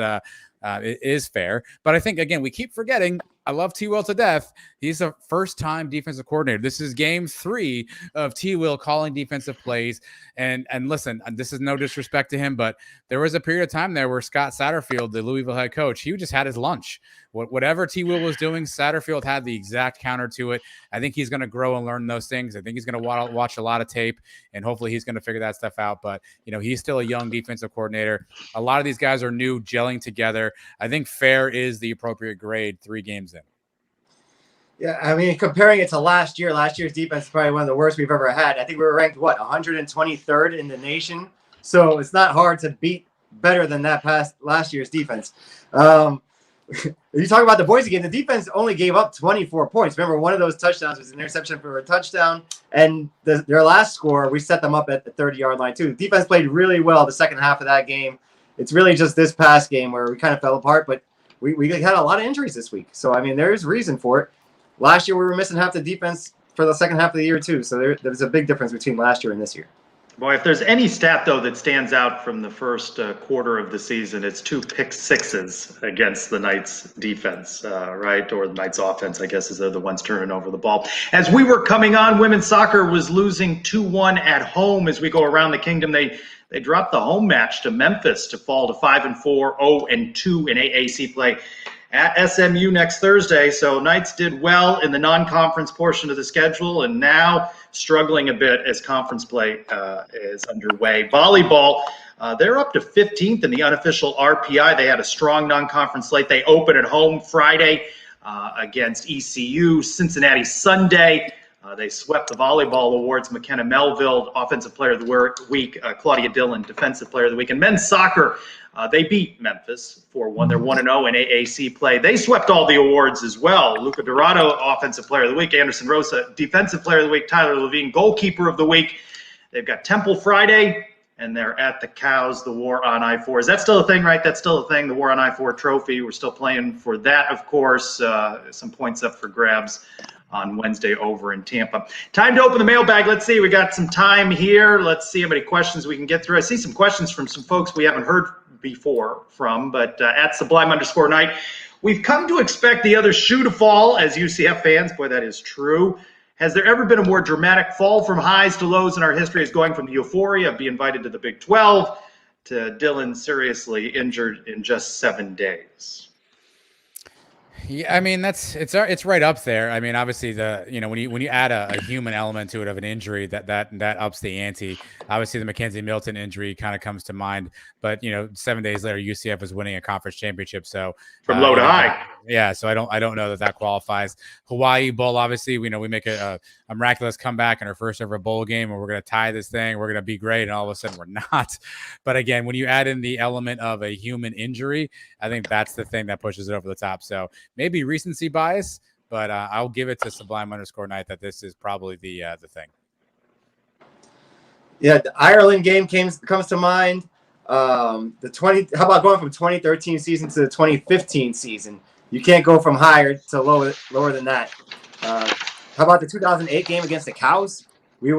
[SPEAKER 4] fair. But I think, again, we keep forgetting, I love T. Will to death. He's a first-time defensive coordinator. This is game 3 of T. Will calling defensive plays. And listen, this is no disrespect to him, but there was a period of time there where Scott Satterfield, the Louisville head coach, he just had his lunch. Whatever T. Will was doing, Satterfield had the exact counter to it. I think he's going to grow and learn those things. I think he's going to watch a lot of tape, and hopefully he's going to figure that stuff out. But, he's still a young defensive coordinator. A lot of these guys are new, gelling together. I think fair is the appropriate grade 3 games in.
[SPEAKER 3] Yeah, I mean, comparing it to last year's defense is probably one of the worst we've ever had. I think we were ranked, 123rd in the nation? So it's not hard to beat better than that past last year's defense. You talk about the Boise game, the defense only gave up 24 points. Remember, one of those touchdowns was an interception for a touchdown, and their last score, we set them up at the 30-yard line too. The defense played really well the second half of that game. It's really just this past game where we kind of fell apart, but we had a lot of injuries this week. So, I mean, there's reason for it. Last year, we were missing half the defense for the second half of the year too. So there's a big difference between last year and this year.
[SPEAKER 2] Boy, if there's any stat, though, that stands out from the first quarter of the season, it's 2 pick sixes against the Knights defense, right? Or the Knights offense, I guess, is they're the ones turning over the ball. As we were coming on, women's soccer was losing 2-1 at home. As we go around the kingdom, they dropped the home match to Memphis to fall to 5-4, 0-2 in AAC play at SMU next Thursday. So Knights did well in the non-conference portion of the schedule, and now struggling a bit as conference play is underway. Volleyball, they're up to 15th in the unofficial RPI. They had a strong non-conference slate. They open at home Friday against ECU, Cincinnati Sunday. They swept the volleyball awards. McKenna Melville, Offensive Player of the Week. Claudia Dillon, Defensive Player of the Week. And men's soccer, they beat Memphis 4-1. They're 1-0 in AAC play. They swept all the awards as well. Luca Dorado, Offensive Player of the Week. Anderson Rosa, Defensive Player of the Week. Tyler Levine, Goalkeeper of the Week. They've got Temple Friday, and they're at the Cows, the War on I-4. Is that still a thing, right? That's still a thing, the War on I-4 trophy. We're still playing for that, of course. Some points up for grabs on Wednesday over in Tampa. Time to open the mailbag. Let's see. We got some time here. Let's see how many questions we can get through. I see some questions from some folks we haven't heard before from, but at Sublime_Night, we've come to expect the other shoe to fall as UCF fans. Boy, that is true. Has there ever been a more dramatic fall from highs to lows in our history as going from the euphoria of being invited to the Big 12 to Dylan seriously injured in just 7 days?
[SPEAKER 4] Yeah, I mean it's right up there. I mean, obviously when you add a human element to it of an injury, that ups the ante. Obviously, the Mackenzie Milton injury kind of comes to mind, but 7 days later, UCF was winning a conference championship. So
[SPEAKER 2] from low to high,
[SPEAKER 4] yeah. So I don't know that qualifies. Hawaii Bowl, obviously, we make a miraculous comeback in our first ever bowl game, and we're going to tie this thing. We're going to be great, and all of a sudden we're not. But again, when you add in the element of a human injury, I think that's the thing that pushes it over the top. So maybe recency bias, but I'll give it to Sublime_Night that this is probably the thing.
[SPEAKER 3] Yeah, the Ireland game comes to mind. How about going from 2013 season to the 2015 season? You can't go from higher to lower than that. How about the 2008 game against the Cows? We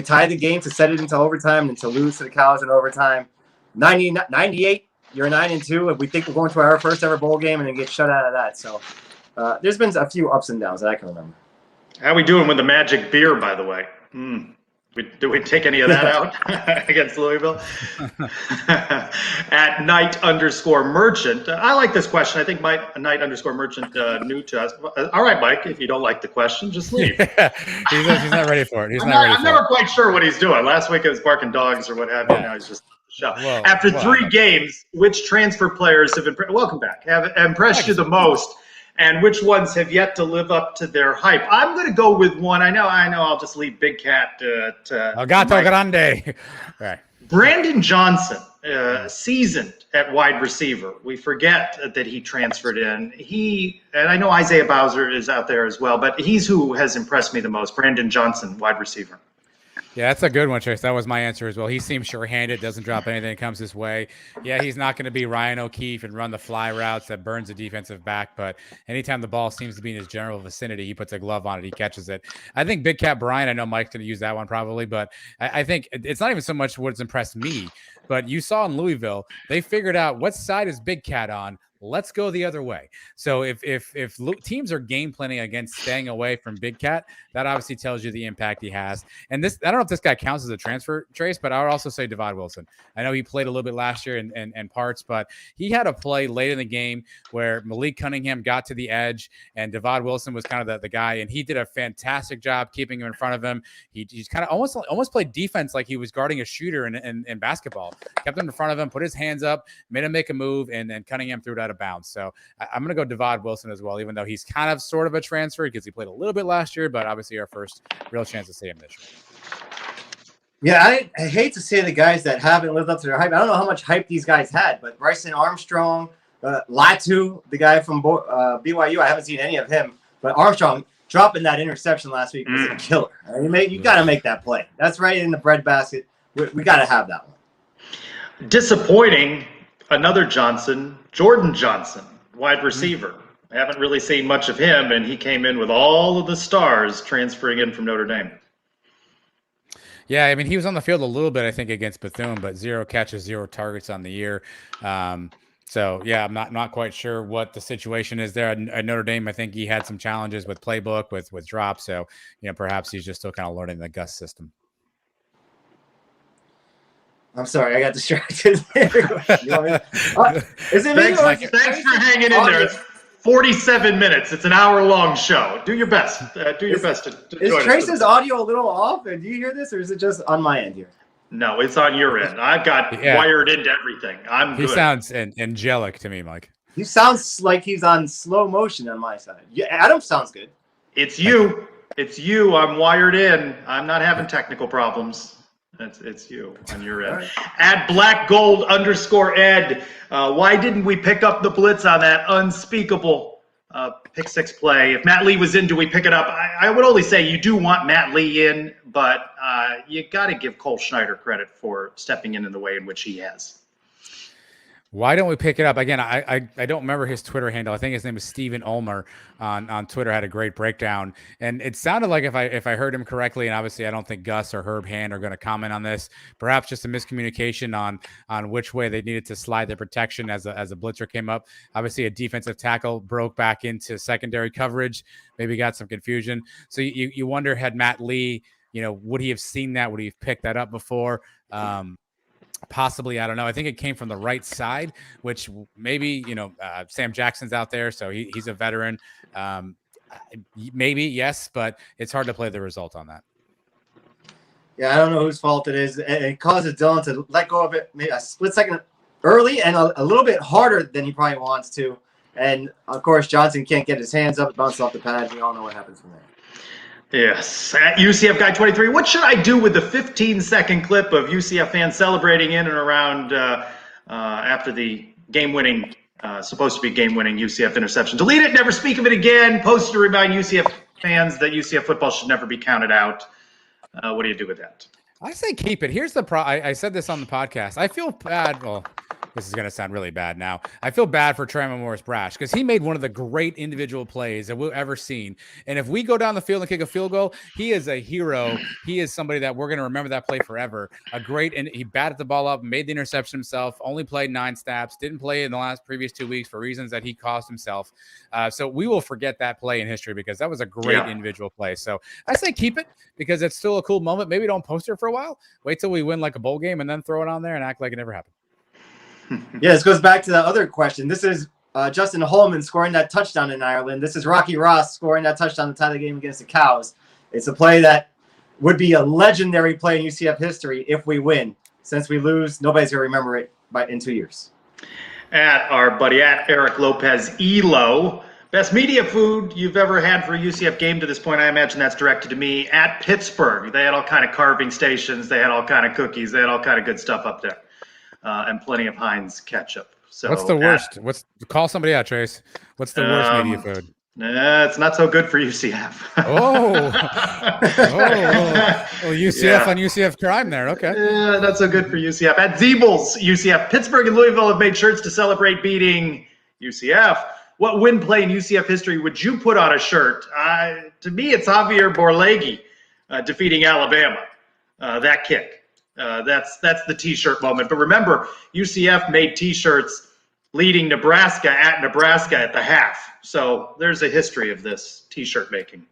[SPEAKER 3] tied the game to set it into overtime and to lose to the Cows in overtime. 98, you're 9-2, and we think we're going to our first ever bowl game and then get shut out of that. So there's been a few ups and downs that I can remember.
[SPEAKER 2] How we doing with the magic beer, by the way? Do we take any of that out against Louisville? At Knight_Merchant. I like this question. I think Knight_Merchant new to us. All right, Mike, if you don't like the question, just leave.
[SPEAKER 4] he's not ready for it.
[SPEAKER 2] I'm never quite sure what he's doing. Last week it was barking dogs or what have you. Now he's just show. After 3 games, which transfer players have impressed you the most? And which ones have yet to live up to their hype? I'm going to go with one. I know. I'll just leave Big Cat to
[SPEAKER 4] Gato Grande. Right.
[SPEAKER 2] Brandon Johnson, seasoned at wide receiver. We forget that he transferred in. And I know Isaiah Bowser is out there as well, but he's who has impressed me the most. Brandon Johnson, wide receiver.
[SPEAKER 4] Yeah, that's a good one, Chase. That was my answer as well. He seems sure-handed, doesn't drop anything that comes his way. Yeah, he's not going to be Ryan O'Keefe and run the fly routes that burns a defensive back, but anytime the ball seems to be in his general vicinity, he puts a glove on it, he catches it. I think Big Cat Bryant, I know Mike's going to use that one probably, but I think it's not even so much what's impressed me, but you saw in Louisville, they figured out what side is Big Cat on. Let's go the other way. So if teams are game planning against staying away from Big Cat, that obviously tells you the impact he has. And this, I don't know if this guy counts as a transfer, Trace, but I would also say Devad Wilson. I know he played a little bit last year in parts, but he had a play late in the game where Malik Cunningham got to the edge and Devad Wilson was kind of the guy, and he did a fantastic job keeping him in front of him. He's kind of almost played defense like he was guarding a shooter in basketball. Kept him in front of him, put his hands up, made him make a move, and then Cunningham threw it out of bounds. So I'm going to go Devad Wilson as well, even though he's kind of sort of a transfer because he played a little bit last year, but obviously our first real chance to see him this year.
[SPEAKER 3] Yeah, I hate to say the guys that haven't lived up to their hype. I don't know how much hype these guys had, but Bryson Armstrong, Latu, the guy from BYU, I haven't seen any of him, but Armstrong dropping that interception last week was a killer. I mean, you got to make that play. That's right in the breadbasket. We got to have that one.
[SPEAKER 2] Disappointing, another Johnson, Jordan Johnson, wide receiver. I haven't really seen much of him, and he came in with all of the stars transferring in from Notre Dame.
[SPEAKER 4] Yeah, I mean, he was on the field a little bit, I think, against Bethune, but 0 catches, 0 targets on the year. So, yeah, I'm not quite sure what the situation is there. At Notre Dame, I think he had some challenges with playbook, with drops. So, perhaps he's just still kind of learning the Gus system.
[SPEAKER 3] I'm sorry, I got distracted. Is it me?
[SPEAKER 2] Thanks for hanging in there. It's 47 minutes. It's an hour-long show. Do your best. Do your best to
[SPEAKER 3] is
[SPEAKER 2] join
[SPEAKER 3] Trace's
[SPEAKER 2] us.
[SPEAKER 3] audio a little off? Do you hear this, or is it just on my end here?
[SPEAKER 2] No, it's on your end. I've got wired into everything. I'm good.
[SPEAKER 4] He sounds angelic to me, Mike.
[SPEAKER 3] He sounds like he's on slow motion on my side. Yeah, Adam sounds good.
[SPEAKER 2] It's you. It's you. I'm wired in. I'm not having technical problems. It's you on your end. Right. At @blackgold_Ed. Why didn't we pick up the blitz on that unspeakable pick 6 play? If Matt Lee was in, do we pick it up? I would only say you do want Matt Lee in, but you got to give Cole Schneider credit for stepping in the way in which he has.
[SPEAKER 4] Why don't we pick it up? Again, I don't remember his Twitter handle. I think his name is Stephen Ulmer on Twitter, had a great breakdown. And it sounded like if I heard him correctly, and obviously I don't think Gus or Herb Hand are going to comment on this, perhaps just a miscommunication on which way they needed to slide their protection as a blitzer came up. Obviously a defensive tackle broke back into secondary coverage, maybe got some confusion. So you wonder, had Matt Lee, would he have seen that? Would he have picked that up before? Possibly, I don't know. I think it came from the right side, which maybe, Sam Jackson's out there, so he's a veteran. Maybe, yes, but it's hard to play the result on that.
[SPEAKER 3] Yeah, I don't know whose fault it is. It causes Dylan to let go of it maybe a split second early and a little bit harder than he probably wants to. And, of course, Johnson can't get his hands up, bounce off the pad. We all know what happens from there.
[SPEAKER 2] Yes, at UCF Guy 23. What should I do with the 15-second clip of UCF fans celebrating in and around after the game-winning, supposed to be game-winning UCF interception? Delete it, never speak of it again. Post to remind UCF fans that UCF football should never be counted out. What do you do with that?
[SPEAKER 4] I say keep it. Here's the I said this on the podcast. I feel bad. Well, this is going to sound really bad now. I feel bad for Tremon Morris-Brash because he made one of the great individual plays that we've ever seen. And if we go down the field and kick a field goal, he is a hero. He is somebody that we're going to remember that play forever. And he batted the ball up, made the interception himself, only played 9 snaps, didn't play in the previous 2 weeks for reasons that he caused himself. So we will forget that play in history because that was a great individual play. So I say keep it because it's still a cool moment. Maybe don't post it for a while. Wait till we win like a bowl game and then throw it on there and act like it never happened.
[SPEAKER 3] Yeah, this goes back to the other question. This is Justin Holman scoring that touchdown in Ireland. This is Rocky Ross scoring that touchdown to tie the game against the Cows. It's a play that would be a legendary play in UCF history if we win. Since we lose, nobody's going to remember it in 2 years.
[SPEAKER 2] At our buddy, at Eric Lopez Elo. Best media food you've ever had for a UCF game to this point, I imagine that's directed to me. At Pittsburgh, they had all kind of carving stations. They had all kind of cookies. They had all kind of good stuff up there. And plenty of Heinz ketchup. So
[SPEAKER 4] what's the worst? Call somebody out, Trace. What's the worst media food?
[SPEAKER 2] It's not so good for UCF.
[SPEAKER 4] UCF on UCF crime there. Okay.
[SPEAKER 2] Not so good for UCF. At Zeebles, UCF. Pittsburgh and Louisville have made shirts to celebrate beating UCF. What win play in UCF history would you put on a shirt? To me, it's Javier Borleghi defeating Alabama. That kick. That's the T-shirt moment. But remember, UCF made T-shirts leading Nebraska at the half. So there's a history of this T-shirt making.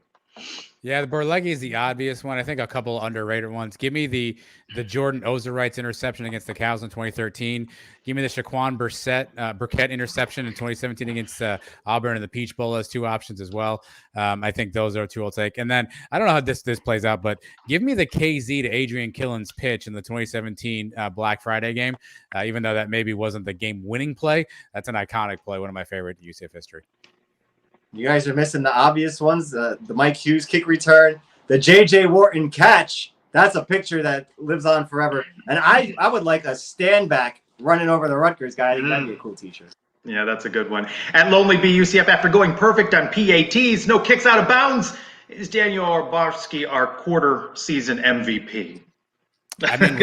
[SPEAKER 4] Yeah, the Borleghi is the obvious one. I think a couple underrated ones. Give me the Jordan Ozerwrights interception against the Cows in 2013. Give me the Shaquan Burkett interception in 2017 against Auburn and the Peach Bowl as 2 options as well. I think those are 2 I'll take. And then I don't know how this plays out, but give me the KZ to Adrian Killen's pitch in the 2017 Black Friday game. Even though that maybe wasn't the game-winning play, that's an iconic play, one of my favorite in UCF history.
[SPEAKER 3] You guys are missing the obvious ones. The Mike Hughes kick return, the J.J. Wharton catch. That's a picture that lives on forever. And I would like a stand back running over the Rutgers guy. I think that'd be a cool T-shirt.
[SPEAKER 2] Yeah, that's a good one. At Lonely B UCF, after going perfect on PATs, no kicks out of bounds, is Daniel Obarski our quarter season MVP?
[SPEAKER 4] I mean,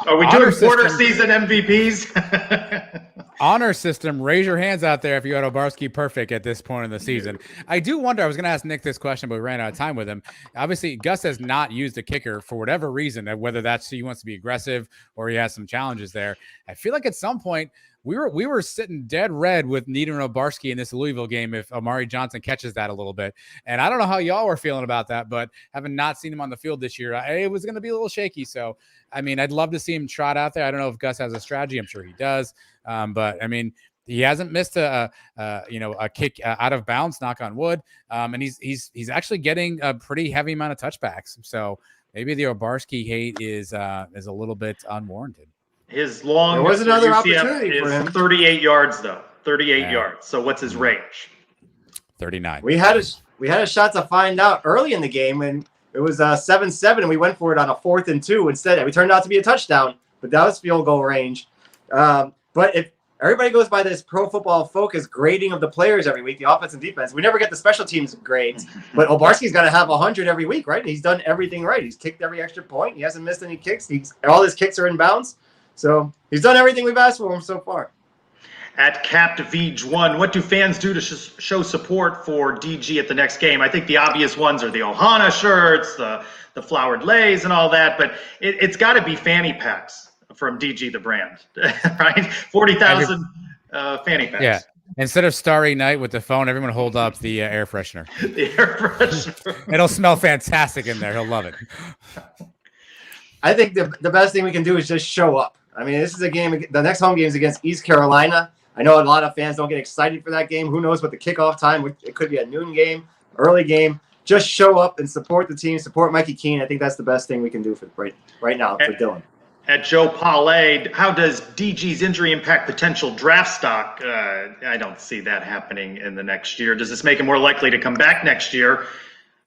[SPEAKER 2] are we doing quarter season MVPs?
[SPEAKER 4] Honor system, raise your hands out there if you had Obarski perfect at this point in the season. I do wonder, I was going to ask Nick this question, but we ran out of time with him. Obviously, Gus has not used a kicker for whatever reason, whether that's he wants to be aggressive or he has some challenges there. I feel like at some point, we were sitting dead red with needing Obarski in this Louisville game if Amari Johnson catches that a little bit. And I don't know how y'all were feeling about that, but having not seen him on the field this year, it was going to be a little shaky. So, I mean, I'd love to see him trot out there. I don't know if Gus has a strategy. I'm sure he does. But I mean, he hasn't missed a kick out of bounds, knock on wood. And he's actually getting a pretty heavy amount of touchbacks. So maybe the Obarski hate is a little bit unwarranted.
[SPEAKER 2] His long
[SPEAKER 3] there was another opportunity for him.
[SPEAKER 2] 38 yards though. 38 yards. So what's his range?
[SPEAKER 4] 39.
[SPEAKER 3] We had a shot to find out early in the game when it was 7-7 and we went for it on a 4th and 2 instead. It turned out to be a touchdown, but that was field goal range. But if everybody goes by this Pro Football Focus grading of the players every week, the offense and defense, we never get the special teams grades. But Obarski's got to have 100 every week, right? He's done everything right. He's kicked every extra point. He hasn't missed any kicks. All his kicks are in bounds. So he's done everything we've asked for him so far.
[SPEAKER 2] At CaptVeej1, what do fans do to show support for DG at the next game? I think the obvious ones are the Ohana shirts, the flowered lays and all that, but it's got to be fanny packs from DG the brand, right? 40,000 fanny packs.
[SPEAKER 4] Yeah. Instead of Starry Night with the phone, everyone hold up the air freshener.
[SPEAKER 2] The air freshener.
[SPEAKER 4] It'll smell fantastic in there. He'll love it.
[SPEAKER 3] I think the best thing we can do is just show up. I mean, this is a game. The next home game is against East Carolina. I know a lot of fans don't get excited for that game. Who knows what the kickoff time? It could be a noon game, early game. Just show up and support the team, support Mikey Keene. I think that's the best thing we can do for right now for Dylan.
[SPEAKER 2] At Joe Paulay, how does DG's injury impact potential draft stock? I don't see that happening in the next year. Does this make him more likely to come back next year?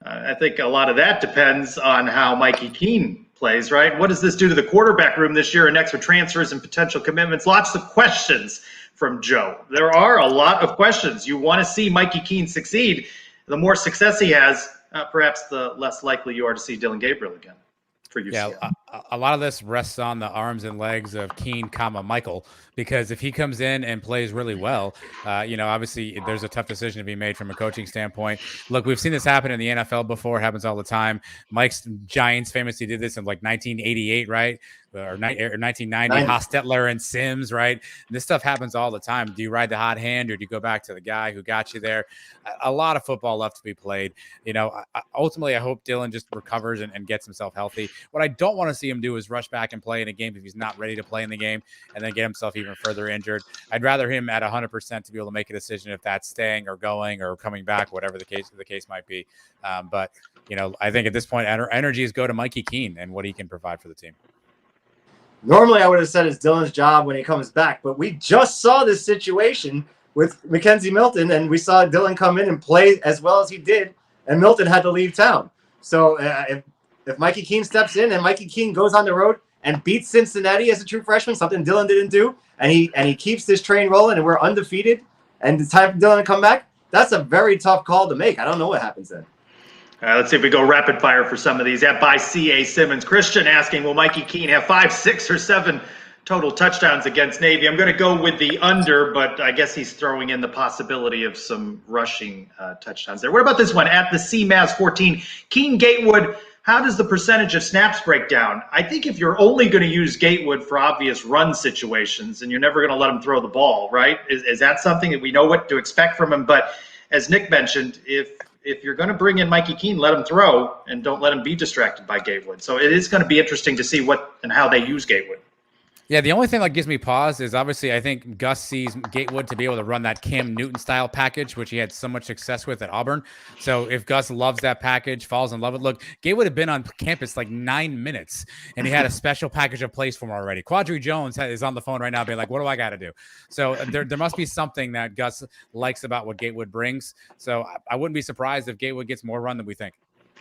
[SPEAKER 2] I think a lot of that depends on how Mikey Keene plays, right? What does this do to the quarterback room this year and next with transfers and potential commitments? Lots of questions from Joe. There are a lot of questions. You want to see Mikey Keene succeed. The more success he has, perhaps the less likely you are to see Dylan Gabriel again for UCF.
[SPEAKER 4] Yeah, a lot of this rests on the arms and legs of Keene, Michael, because if he comes in and plays really well, obviously there's a tough decision to be made from a coaching standpoint. Look, we've seen this happen in the NFL before. It happens all the time. Mike's Giants famously did this in like 1988, right? Or 1990, Hostetler and Sims, right? This stuff happens all the time. Do you ride the hot hand or do you go back to the guy who got you there? A lot of football left to be played. Ultimately, I hope Dylan just recovers and gets himself healthy. What I don't want to see him do is rush back and play in a game if he's not ready to play in the game and then get himself even further injured. I'd rather him at 100% to be able to make a decision if that's staying or going or coming back, whatever the case might be. But I think at this point, energies go to Mikey Keene and what he can provide for the team.
[SPEAKER 3] Normally, I would have said it's Dylan's job when he comes back, but we just saw this situation with Mackenzie Milton, and we saw Dylan come in and play as well as he did, and Milton had to leave town. So if Mikey Keene steps in and Mikey Keene goes on the road and beats Cincinnati as a true freshman, something Dylan didn't do, and he keeps this train rolling and we're undefeated, and it's time for Dylan to come back, that's a very tough call to make. I don't know what happens then.
[SPEAKER 2] Let's see if we go rapid fire for some of these. By C.A. Simmons. Christian asking, will Mikey Keene have 5, 6, or 7 total touchdowns against Navy? I'm going to go with the under, but I guess he's throwing in the possibility of some rushing touchdowns there. What about this one? At the CMAS 14, Keene Gatewood, how does the percentage of snaps break down? I think if you're only going to use Gatewood for obvious run situations and you're never going to let him throw the ball, right? Is that something that we know what to expect from him? But as Nick mentioned, if you're going to bring in Mikey Keene, let him throw and don't let him be distracted by Gatewood. So it is going to be interesting to see what and how they use Gatewood.
[SPEAKER 4] Yeah, the only thing that gives me pause is obviously I think Gus sees Gatewood to be able to run that Cam Newton-style package, which he had so much success with at Auburn. So if Gus loves that package, falls in love with it. Look, Gatewood had been on campus like 9 minutes, and he had a special package of plays for him already. Quadri Jones is on the phone right now being like, what do I got to do? So there must be something that Gus likes about what Gatewood brings. So I wouldn't be surprised if Gatewood gets more run than we think.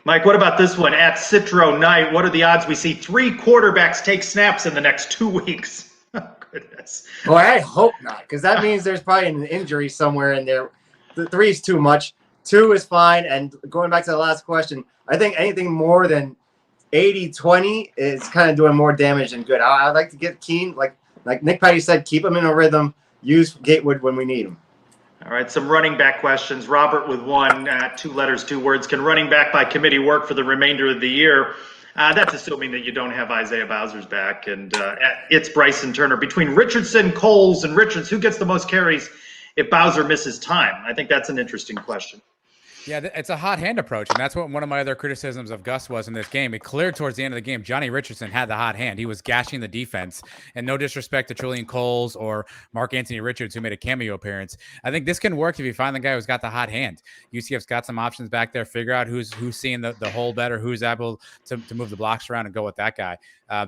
[SPEAKER 2] Mike, what about this one? At Citro Night, what are the odds we see 3 quarterbacks take snaps in the next 2 weeks? Oh, goodness.
[SPEAKER 3] Boy, I hope not, because that means there's probably an injury somewhere in there. The 3 is too much. 2 is fine. And going back to the last question, I think anything more than 80-20 is kind of doing more damage than good. I'd like to get Keene, like Nick Patty said, keep him in a rhythm, use Gatewood when we need him.
[SPEAKER 2] All right, some running back questions. Robert with 1, 2 letters, 2 words. Can running back by committee work for the remainder of the year? That's assuming that you don't have Isaiah Bowser's back. And it's Bryson Turner. Between Richardson, Coles, and Richards, who gets the most carries if Bowser misses time? I think that's an interesting question.
[SPEAKER 4] Yeah, it's a hot hand approach, and that's what one of my other criticisms of Gus was in this game. It cleared towards the end of the game. Johnny Richardson had the hot hand. He was gashing the defense, and no disrespect to Trillian Coles or Mark Anthony Richards, who made a cameo appearance. I think this can work if you find the guy who's got the hot hand. UCF's got some options back there. Figure out who's seeing the hole better, who's able to move the blocks around and go with that guy.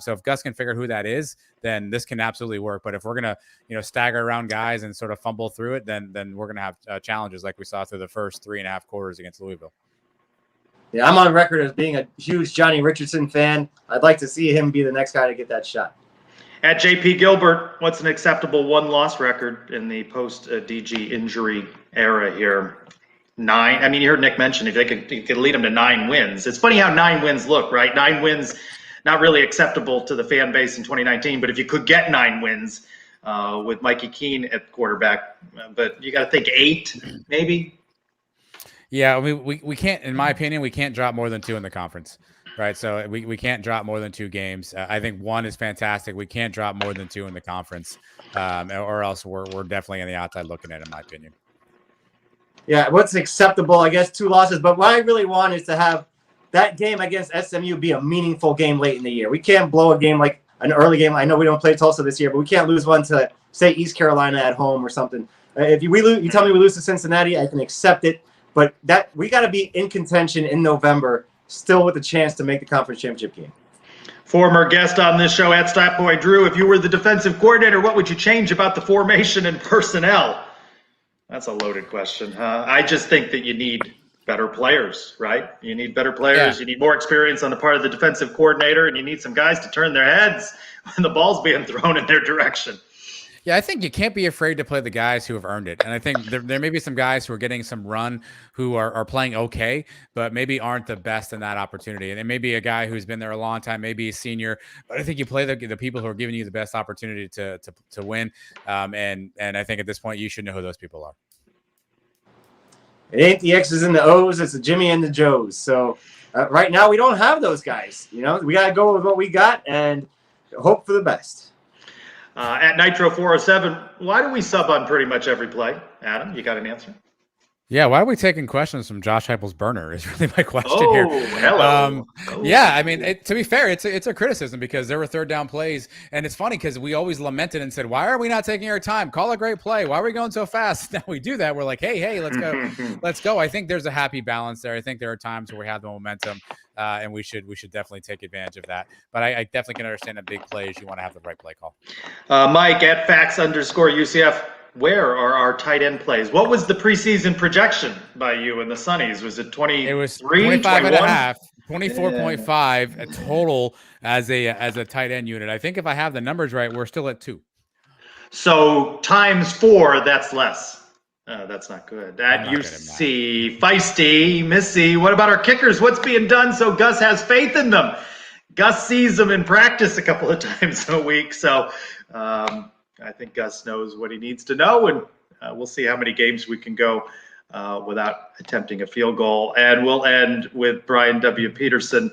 [SPEAKER 4] So if Gus can figure out who that is, then this can absolutely work. But if we're going to, stagger around guys and sort of fumble through it, then we're going to have challenges like we saw through the first 3.5 quarters against Louisville.
[SPEAKER 3] Yeah, I'm on record as being a huge Johnny Richardson fan. I'd like to see him be the next guy to get that shot.
[SPEAKER 2] At JP Gilbert, what's an acceptable 1-loss record in the post-DG injury era here? 9. I mean, you heard Nick mention if they could lead them to 9 wins. It's funny how 9 wins look, right? 9 wins, not really acceptable to the fan base in 2019, but if you could get 9 wins with Mikey Keene at quarterback, but you got to think 8 maybe.
[SPEAKER 4] Yeah, I mean, we can't, in my opinion, we can't drop more than 2 in the conference, right? So we can't drop more than 2 games. I think 1 is fantastic. We can't drop more than 2 in the conference, or else we're definitely on the outside looking at it, in my opinion.
[SPEAKER 3] Yeah, what's acceptable? I guess 2 losses. But what I really want is to have that game against SMU be a meaningful game late in the year. We can't blow a game like an early game. I know we don't play Tulsa this year, but we can't lose one to, say, East Carolina at home or something. If we lose, you tell me we lose to Cincinnati, I can accept it. But that we got to be in contention in November, still with a chance to make the conference championship game.
[SPEAKER 2] Former guest on this show at Statboy Drew, if you were the defensive coordinator, what would you change about the formation and personnel? That's a loaded question. I just think that you need better players, right? You need better players. Yeah. You need more experience on the part of the defensive coordinator, and you need some guys to turn their heads when the ball's being thrown in their direction.
[SPEAKER 4] Yeah, I think you can't be afraid to play the guys who have earned it. And I think there may be some guys who are getting some run who are playing okay, but maybe aren't the best in that opportunity. And it may be a guy who's been there a long time, maybe a senior, but I think you play the people who are giving you the best opportunity to win. And I think at this point, you should know who those people are.
[SPEAKER 3] It ain't the X's and the O's, it's the Jimmy and the Joes. So right now we don't have those guys. We got to go with what we got and hope for the best.
[SPEAKER 2] At Nitro 407, why do we sub on pretty much every play? Adam, you got an answer?
[SPEAKER 4] Yeah, why are we taking questions from Josh Heupel's burner is really my question here.
[SPEAKER 2] Hello.
[SPEAKER 4] Yeah, I mean, to be fair, it's a criticism because there were third down plays, and it's funny because we always lamented and said, why are we not taking our time? Call a great play. Why are we going so fast? Now we do that. We're like, hey, let's go. Let's go. I think there's a happy balance there. I think there are times where we have the momentum, and we should definitely take advantage of that. But I definitely can understand a big plays. You want to have the right play call.
[SPEAKER 2] Mike at @facts_UCF. Where are our tight end plays? What was the preseason projection by you and the Sunnies? Was it 23?
[SPEAKER 4] It was 25 and a half, 24.5 a total as a tight end unit. I think if I have the numbers right, we're still at 2.
[SPEAKER 2] So times 4, that's less. That's not good. At UC, Feisty, Missy, what about our kickers? What's being done so Gus has faith in them? Gus sees them in practice a couple of times a week. So I think Gus knows what he needs to know, and we'll see how many games we can go without attempting a field goal. And we'll end with Brian W. Peterson.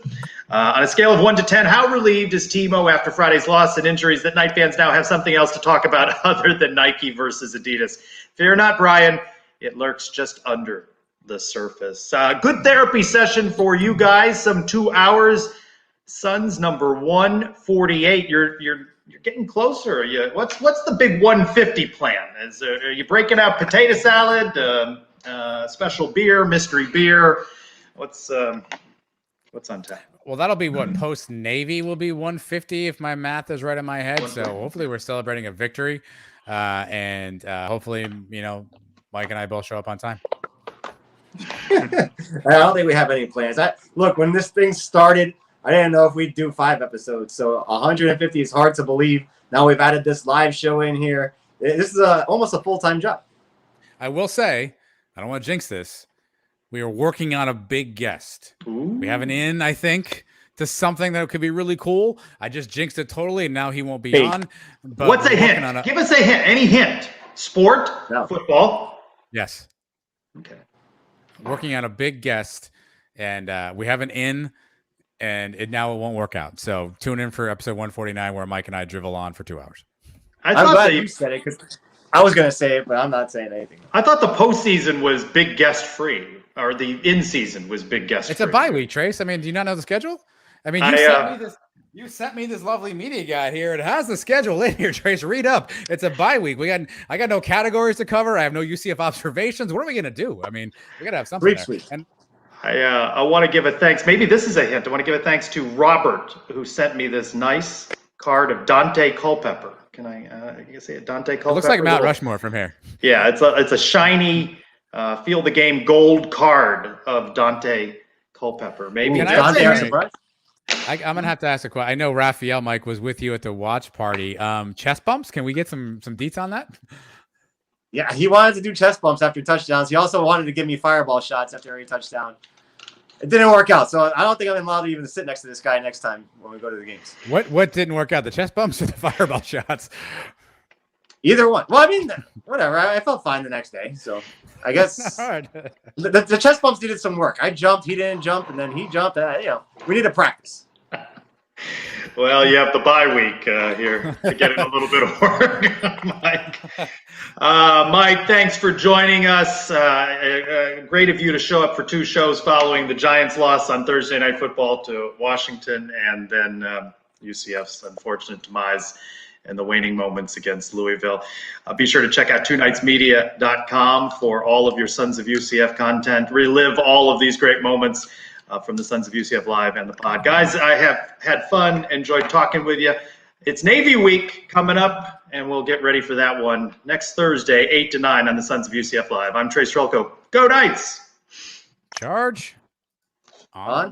[SPEAKER 2] On a scale of 1 to 10, how relieved is Timo after Friday's loss and injuries that Knight fans now have something else to talk about other than Nike versus Adidas? Fear not, Brian. It lurks just under the surface. Good therapy session for you guys. Some 2 hours. Suns number 148. You're getting closer. What's the big 150 plan? Are you breaking out potato salad, special beer, mystery beer? What's on tap?
[SPEAKER 4] Well, that'll be what post Navy will be 150 if my math is right in my head. So hopefully we're celebrating a victory, and hopefully Mike and I both show up on time.
[SPEAKER 3] I don't think we have any plans. Look, when this thing started, I didn't know if we'd do 5 episodes, so 150 is hard to believe. Now we've added this live show in here. This is almost a full-time job.
[SPEAKER 4] I will say, I don't want to jinx this. We are working on a big guest.
[SPEAKER 2] Ooh.
[SPEAKER 4] We have an in, I think, to something that could be really cool. I just jinxed it totally, and now he won't be on. But
[SPEAKER 2] what's a hint? Give us a hint. Any hint? Sport?
[SPEAKER 3] No.
[SPEAKER 2] Football?
[SPEAKER 4] Yes.
[SPEAKER 2] Okay.
[SPEAKER 4] Working on a big guest, and we have an in. And now it won't work out. So tune in for episode 149 where Mike and I drivel on for 2 hours.
[SPEAKER 3] I'm glad you said it because I was going to say it, but I'm not saying anything.
[SPEAKER 2] I thought the postseason was big guest free, or the in season was big guest free.
[SPEAKER 4] It's a bye week, Trace. I mean, do you not know the schedule? I mean, you sent me this lovely media guide here. It has the schedule in here, Trace. Read up. It's a bye week. I got no categories to cover. I have no UCF observations. What are we going to do? I mean, we got to have something there. And
[SPEAKER 2] I want to give a thanks. Maybe this is a hint. I want to give a thanks to Robert, who sent me this nice card of Dante Culpepper. Can I say it? Dante Culpepper.
[SPEAKER 4] It looks like Mount Rushmore from here. Yeah,
[SPEAKER 2] it's a shiny Feel the Game gold card of Dante Culpepper. Maybe
[SPEAKER 3] Dante are surprised.
[SPEAKER 4] I'm gonna have to ask a question. I know Raphael, Mike, was with you at the watch party. Chest bumps? Can we get some deets on that?
[SPEAKER 3] Yeah, he wanted to do chest bumps after touchdowns. He also wanted to give me fireball shots after every touchdown. It didn't work out, so I don't think I'm allowed to even sit next to this guy next time when we go to the games.
[SPEAKER 4] What didn't work out? The chest bumps or the fireball shots?
[SPEAKER 3] Either one. Well, I mean, whatever. I felt fine the next day, so I guess the chest bumps needed some work. I jumped, he didn't jump, and then he jumped. We need to practice.
[SPEAKER 2] Well, you have the bye week here to get in a little bit of work, Mike. Mike, thanks for joining us. Great of you to show up for 2 shows following the Giants' loss on Thursday Night Football to Washington, and then UCF's unfortunate demise and the waning moments against Louisville. Be sure to check out twonightsmedia.com for all of your Sons of UCF content. Relive all of these great moments from the Sons of UCF Live and the pod. Guys, I have had fun, enjoyed talking with you. It's Navy Week coming up, and we'll get ready for that one next Thursday, 8 to 9 on the Sons of UCF Live. I'm Trace Strelko. Go Knights!
[SPEAKER 4] Charge on.